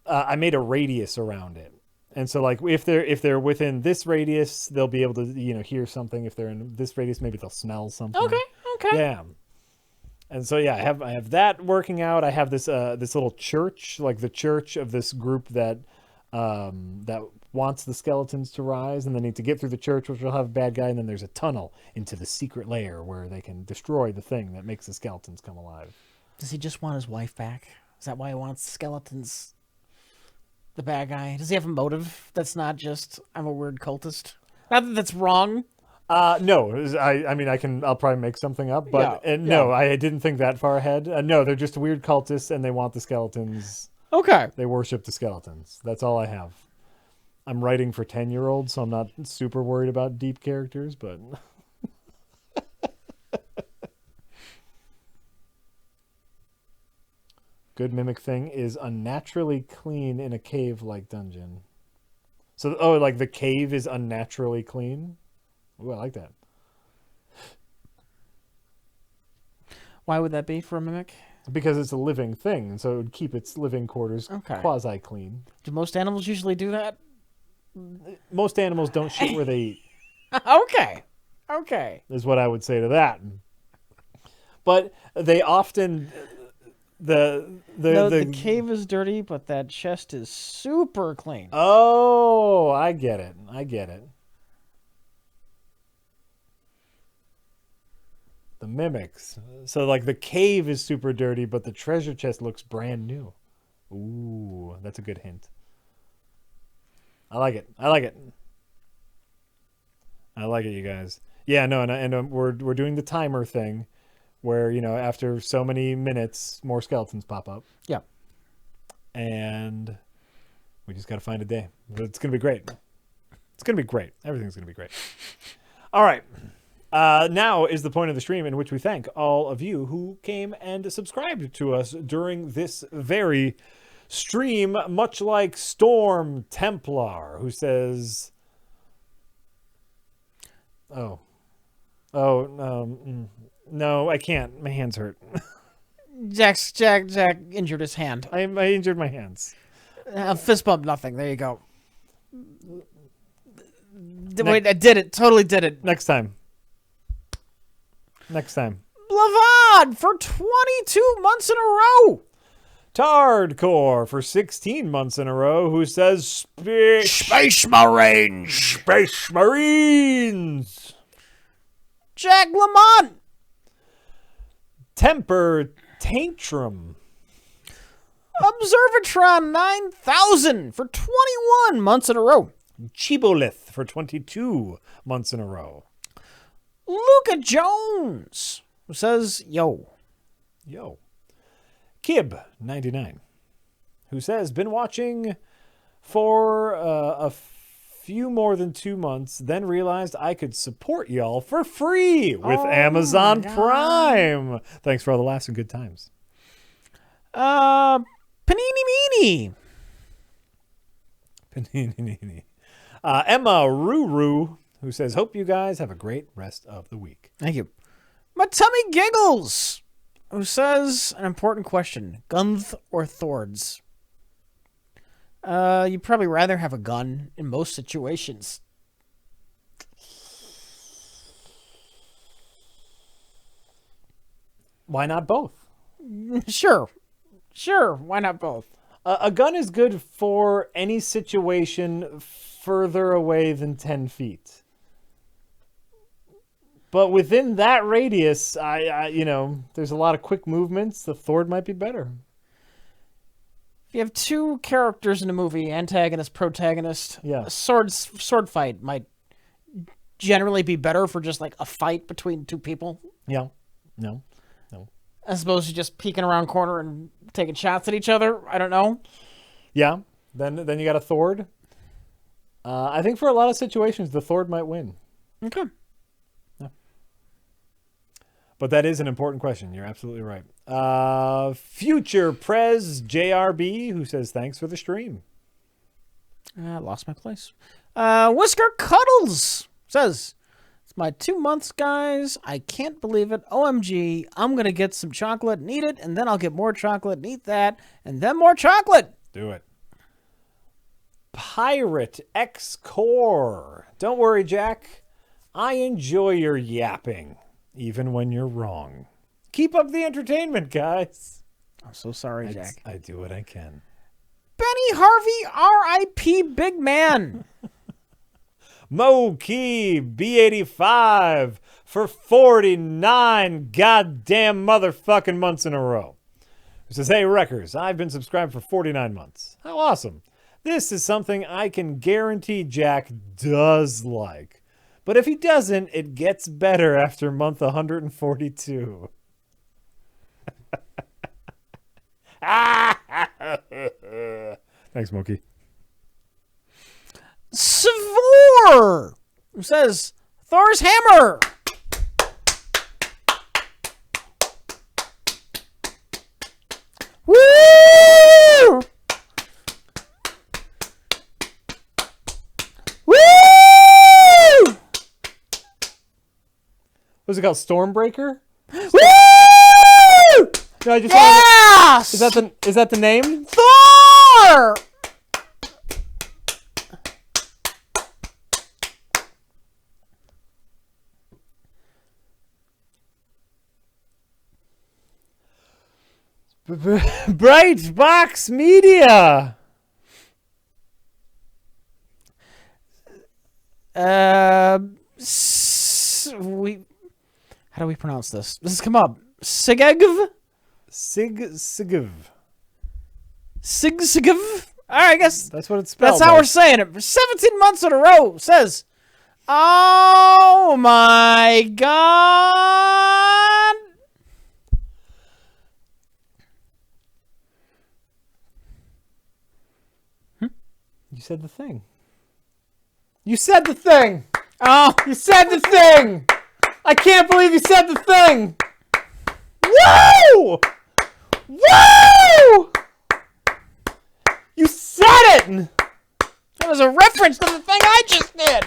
I made a radius around it. And so like if they're within this radius, they'll be able to hear something. If they're in this radius, maybe they'll smell something. Okay. Yeah. And so yeah, I have that working out. I have this little church, like the church of this group that wants the skeletons to rise, and they need to get through the church, which will have a bad guy, and then there's a tunnel into the secret lair where they can destroy the thing that makes the skeletons come alive. Does he just want his wife back? Is that why he wants skeletons? The bad guy? Does he have a motive that's not just I'm a weird cultist? Not that that's wrong. No, I'll probably make something up, but no, I didn't think that far ahead. No, they're just weird cultists, and they want the skeletons. Okay. They worship the skeletons. That's all I have. I'm writing for 10-year-olds, so I'm not super worried about deep characters, but good mimic thing is unnaturally clean in a cave-like dungeon. So, like the cave is unnaturally clean? Ooh, I like that. Why would that be for a mimic? Because it's a living thing, and so it would keep its living quarters quasi-clean. Do most animals usually do that? Most animals don't shit where they eat. Okay. Is what I would say to that. But they often... The cave is dirty, but that chest is super clean. Oh, I get it. The mimics. So like the cave is super dirty, but the treasure chest looks brand new. Ooh, that's a good hint. I like it, you guys. Yeah, no, and we're doing the timer thing. Where, after so many minutes, more skeletons pop up. Yeah. And we just got to find a day. It's going to be great. Everything's going to be great. All right. Now is the point of the stream in which we thank all of you who came and subscribed to us during this very stream, much like Storm Templar, who says, Oh. Oh, no, I can't. My hands hurt. Jack injured his hand. I injured my hands. Fist bump, nothing. There you go. Wait, I did it. Totally did it. Next time. Blavad for 22 months in a row. Tardcore for 16 months in a row, who says Space Marines. Space Marines. Jack Lamont. Temper Tantrum. Observatron 9000 for 21 months in a row. Chibolith for 22 months in a row. Luca Jones, who says, yo. Kib 99, who says, been watching for a few more than 2 months, then realized I could support y'all for free with Amazon Prime. Thanks for all the laughs and good times. Panini Meanie. Emma Ruru, who says, hope you guys have a great rest of the week. Thank you. My tummy giggles, who says an important question: guns or thorns? You'd probably rather have a gun in most situations. Why not both? Sure. Why not both? A gun is good for any situation further away than 10 feet. But within that radius, there's a lot of quick movements. The Thord might be better. If you have two characters in a movie, antagonist, protagonist, Yeah. a sword fight might generally be better for just like a fight between two people, Yeah. No. as opposed to just peeking around corner and taking shots at each other. I don't know. Yeah. Then you got a Thord. I think for a lot of situations, the Thord might win. Okay. But that is an important question. You're absolutely right. Future Prez JRB, who says, thanks for the stream. I lost my place. Whisker Cuddles says, it's my 2 months, guys. I can't believe it. OMG, I'm going to get some chocolate and eat it, and then I'll get more chocolate and eat that, and then more chocolate. Do it. Pirate X Core. Don't worry, Jack. I enjoy your yapping, even when you're wrong. Keep up the entertainment, guys. I'm so sorry, Jack. I do what I can. Benny Harvey, R.I.P. Big Man. Mo Key B85 for 49 goddamn motherfucking months in a row. It says, hey, Wreckers, I've been subscribed for 49 months. How awesome. This is something I can guarantee Jack does like. But if he doesn't, it gets better after month 142. Thanks, Mookie. Savor, who says, Thor's hammer. Woo! Woo! What's it called? Stormbreaker? Woo! No, I just Yes! is that the name? Thor! Bright Box Media. How do we pronounce this? This has come up. Sigegv? Siggiv. Siggiv? All right, I guess That's what it's spelled. that's how we're saying it. For 17 months in a row, says, oh my God. You said the thing. You said the thing. Oh, You said the thing. I can't believe you said the thing. Woo! Woo! You said it. that was a reference to the thing I just did.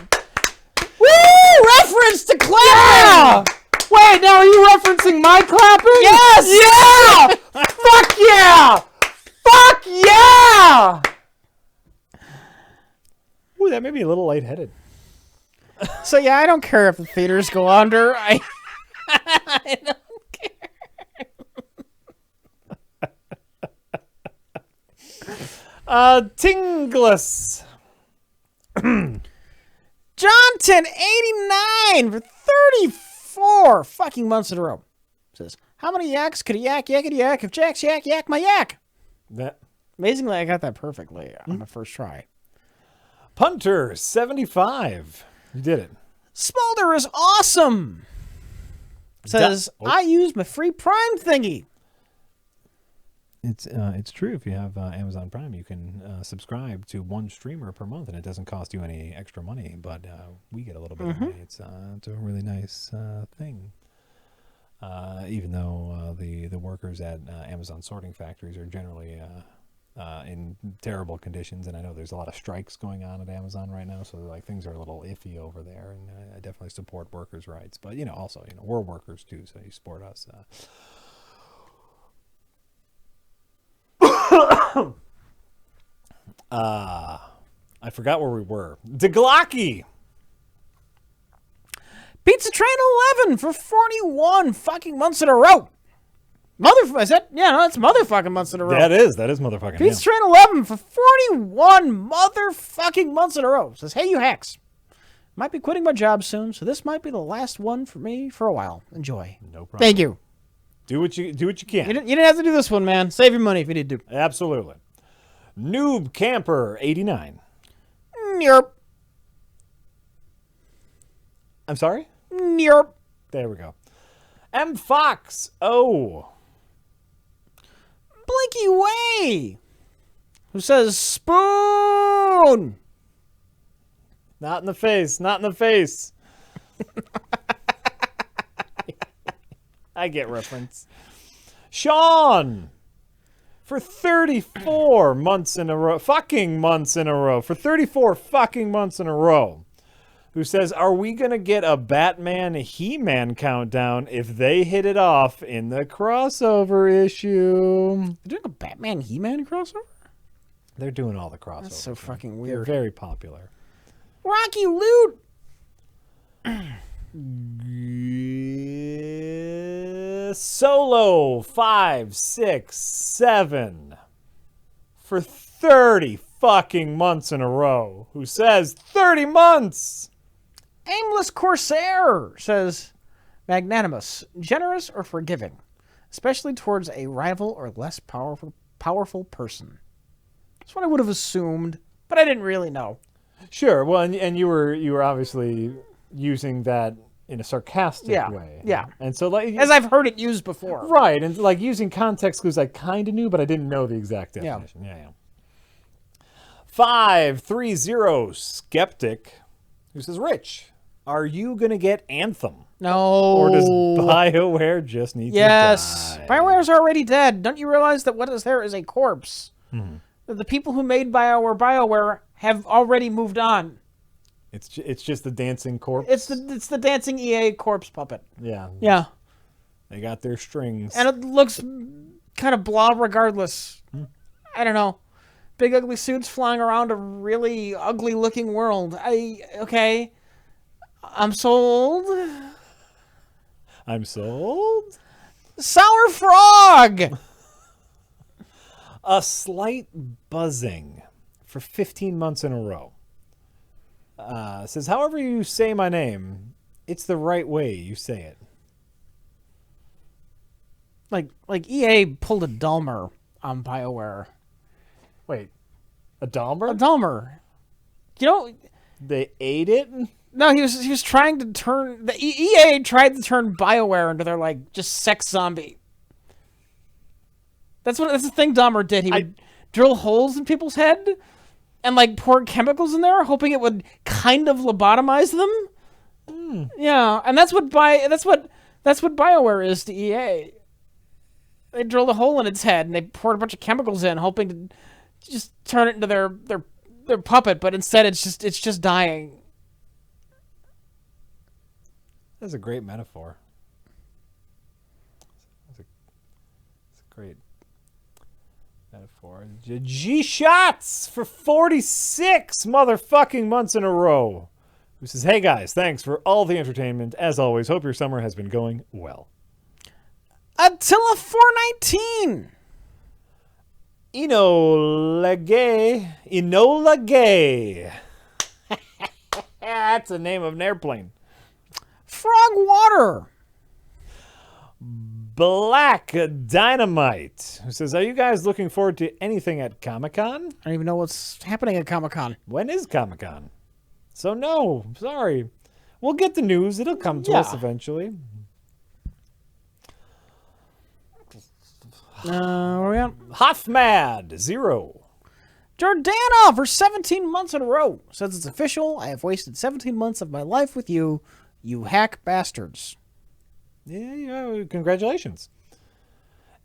Woo! Reference to clapping! Wait, now are you referencing my clapping? Yes! Yeah! Fuck yeah! Fuck yeah! Ooh, that made me a little lightheaded. So yeah, I don't care if the theaters go under. I don't Tingless. Johnton 89 for 34 fucking months in a row. Says, how many yaks could a yak yakety yak if Jack's yak yak my yak? That Amazingly, I got that perfectly on my first try. Punter 75. You did it. Smolder is awesome. Says, I use my free Prime thingy. It's true. If you have Amazon Prime, you can subscribe to one streamer per month, and it doesn't cost you any extra money. But we get a little bit of money. It's a really nice thing. Even though the workers at Amazon sorting factories are generally in terrible conditions, and I know there's a lot of strikes going on at Amazon right now, so like things are a little iffy over there. And I definitely support workers' rights, but also we're workers too, so you support us. I forgot where we were. DeGlocky. Pizza Train 11 for 41 fucking months in a row. I said, yeah, no, that's motherfucking months in a row. That is motherfucking. Pizza Train 11 for 41 motherfucking months in a row. Says, hey, you hacks. Might be quitting my job soon, so this might be the last one for me for a while. Enjoy. No problem. Thank you. Do what you can. You didn't have to do this one, man. Save your money if you need to. Absolutely. Noob Camper 89. Yerp. I'm sorry? Yerp. There we go. M Fox. Oh. Blinky Way. Who says spoon? Not in the face. Not in the face. I get reference. Sean. For 34 months in a row. Fucking months in a row. For 34 fucking months in a row. Who says, are we going to get a Batman He-Man countdown if they hit it off in the crossover issue? They're doing a Batman He-Man crossover? They're doing all the crossovers. That's so fucking They're weird. very popular. Rocky Loot. Solo 5, 6, 7 for 30 fucking months in a row. Who says 30 months? Aimless Corsair says, magnanimous, generous, or forgiving, especially towards a rival or less powerful person. That's what I would have assumed, but I didn't really know. Sure. Well, and you were obviously using that in a sarcastic way. Yeah. And so like As I've heard it used before. right, and like using context clues I kind of knew, but I didn't know the exact definition. Yeah. 530 Skeptic, who says, Rich, are you going to get Anthem? No. Or does BioWare just need to Yes. die? BioWare's already dead. Don't you realize that what is there is a corpse? That the people who made BioWare have already moved on. It's just the dancing corpse? It's the dancing EA corpse puppet. Yeah. Yeah. They got their strings. And it looks kind of blah regardless. I don't know. Big ugly suits flying around a really ugly looking world. Okay. I'm sold. I'm sold? Sour Frog! A slight buzzing for 15 months in a row. Says, however you say my name, it's the right way you say it. Like EA pulled a Dahmer on BioWare. Wait, a Dahmer? A Dahmer. You know, They ate it? no, he was trying to turn the EA tried to turn BioWare into their like just sex zombie. That's the thing Dahmer did. He would drill holes in people's head and like pour chemicals in there, hoping it would kind of lobotomize them. Yeah, and that's what BioWare is to EA. They drilled a hole in its head and they poured a bunch of chemicals in, hoping to just turn it into their puppet, but instead it's just dying. That's a great metaphor. It's a great metaphor. G-Shots for 46 motherfucking months in a row. Who says, hey guys, thanks for all the entertainment. As always, hope your summer has been going well. Attila 419. Enola Gay. That's the name of an airplane. Frog Water. Black Dynamite, who says, are you guys looking forward to anything at Comic-Con? I don't even know what's happening at Comic-Con. When is Comic-Con? So no, sorry. We'll get the news. It'll come to us eventually. Where are we at? Hoffmad, 0. Jordana for 17 months in a row. Says it's official. I have wasted 17 months of my life with you, you hack bastards. Yeah, congratulations.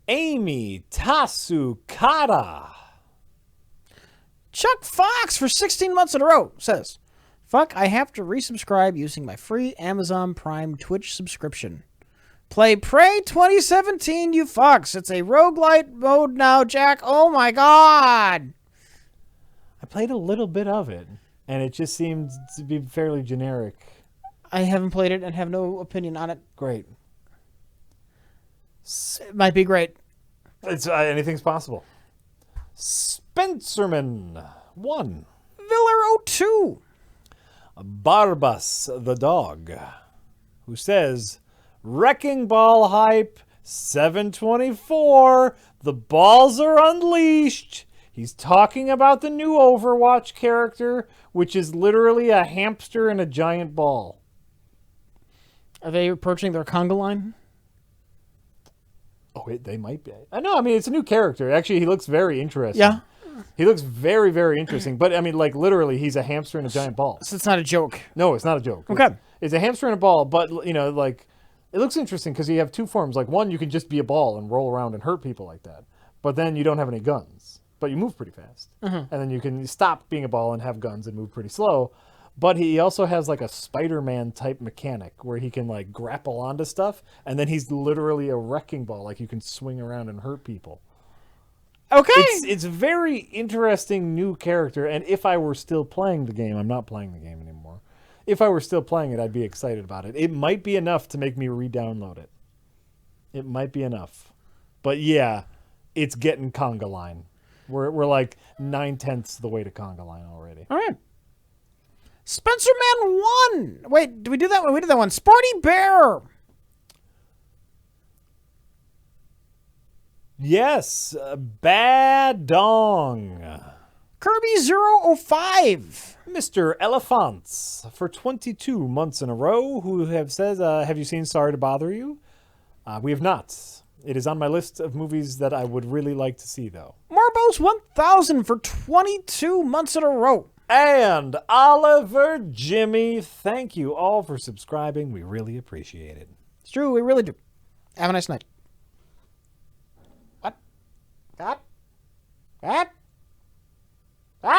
Amy Tasukata. Chuck Fox for 16 months in a row says, fuck, I have to resubscribe using my free Amazon Prime Twitch subscription. Play Prey 2017, you fucks. It's a roguelite mode now, Jack. Oh my god. I played a little bit of it, and it just seemed to be fairly generic. I haven't played it and have no opinion on it. Great. It might be great. It's anything's possible. Spencerman, 1. Viller 02. Barbas the dog, who says, Wrecking Ball hype, 724, the balls are unleashed. He's talking about the new Overwatch character, which is literally a hamster in a giant ball. Are they approaching their conga line? Oh, they might be. No, I mean, it's a new character. Actually, he looks very interesting. Yeah. He looks very, very interesting. But, I mean, like, literally, he's a hamster in a giant ball. So it's not a joke. No, it's not a joke. Okay. It's a hamster in a ball, but, you know, like, it looks interesting because you have two forms. Like, one, you can just be a ball and roll around and hurt people like that. But then you don't have any guns. But you move pretty fast. And then you can stop being a ball and have guns and move pretty slow. But he also has, like, a Spider-Man type mechanic where he can, like, grapple onto stuff. And then he's literally a wrecking ball. Like, you can swing around and hurt people. Okay. It's a very interesting new character. And if I were still playing the game, I'm not playing the game anymore. If I were still playing it, I'd be excited about it. It might be enough to make me re-download it. It might be enough. But yeah, it's getting conga line. We're like 9/10 the way to conga line already. All right. Spencer Man 1. Wait, did we do that one? We did that one. Sporty Bear. Yes, Bad Dong. Kirby 005. Mr. Elephants for 22 months in a row, who says, have you seen Sorry to Bother You? We have not. It is on my list of movies that I would really like to see, though. Marbos 1000 for 22 months in a row. And Oliver Jimmy, thank you all for subscribing. We really appreciate it. It's true, we really do. Have a nice night. What? What?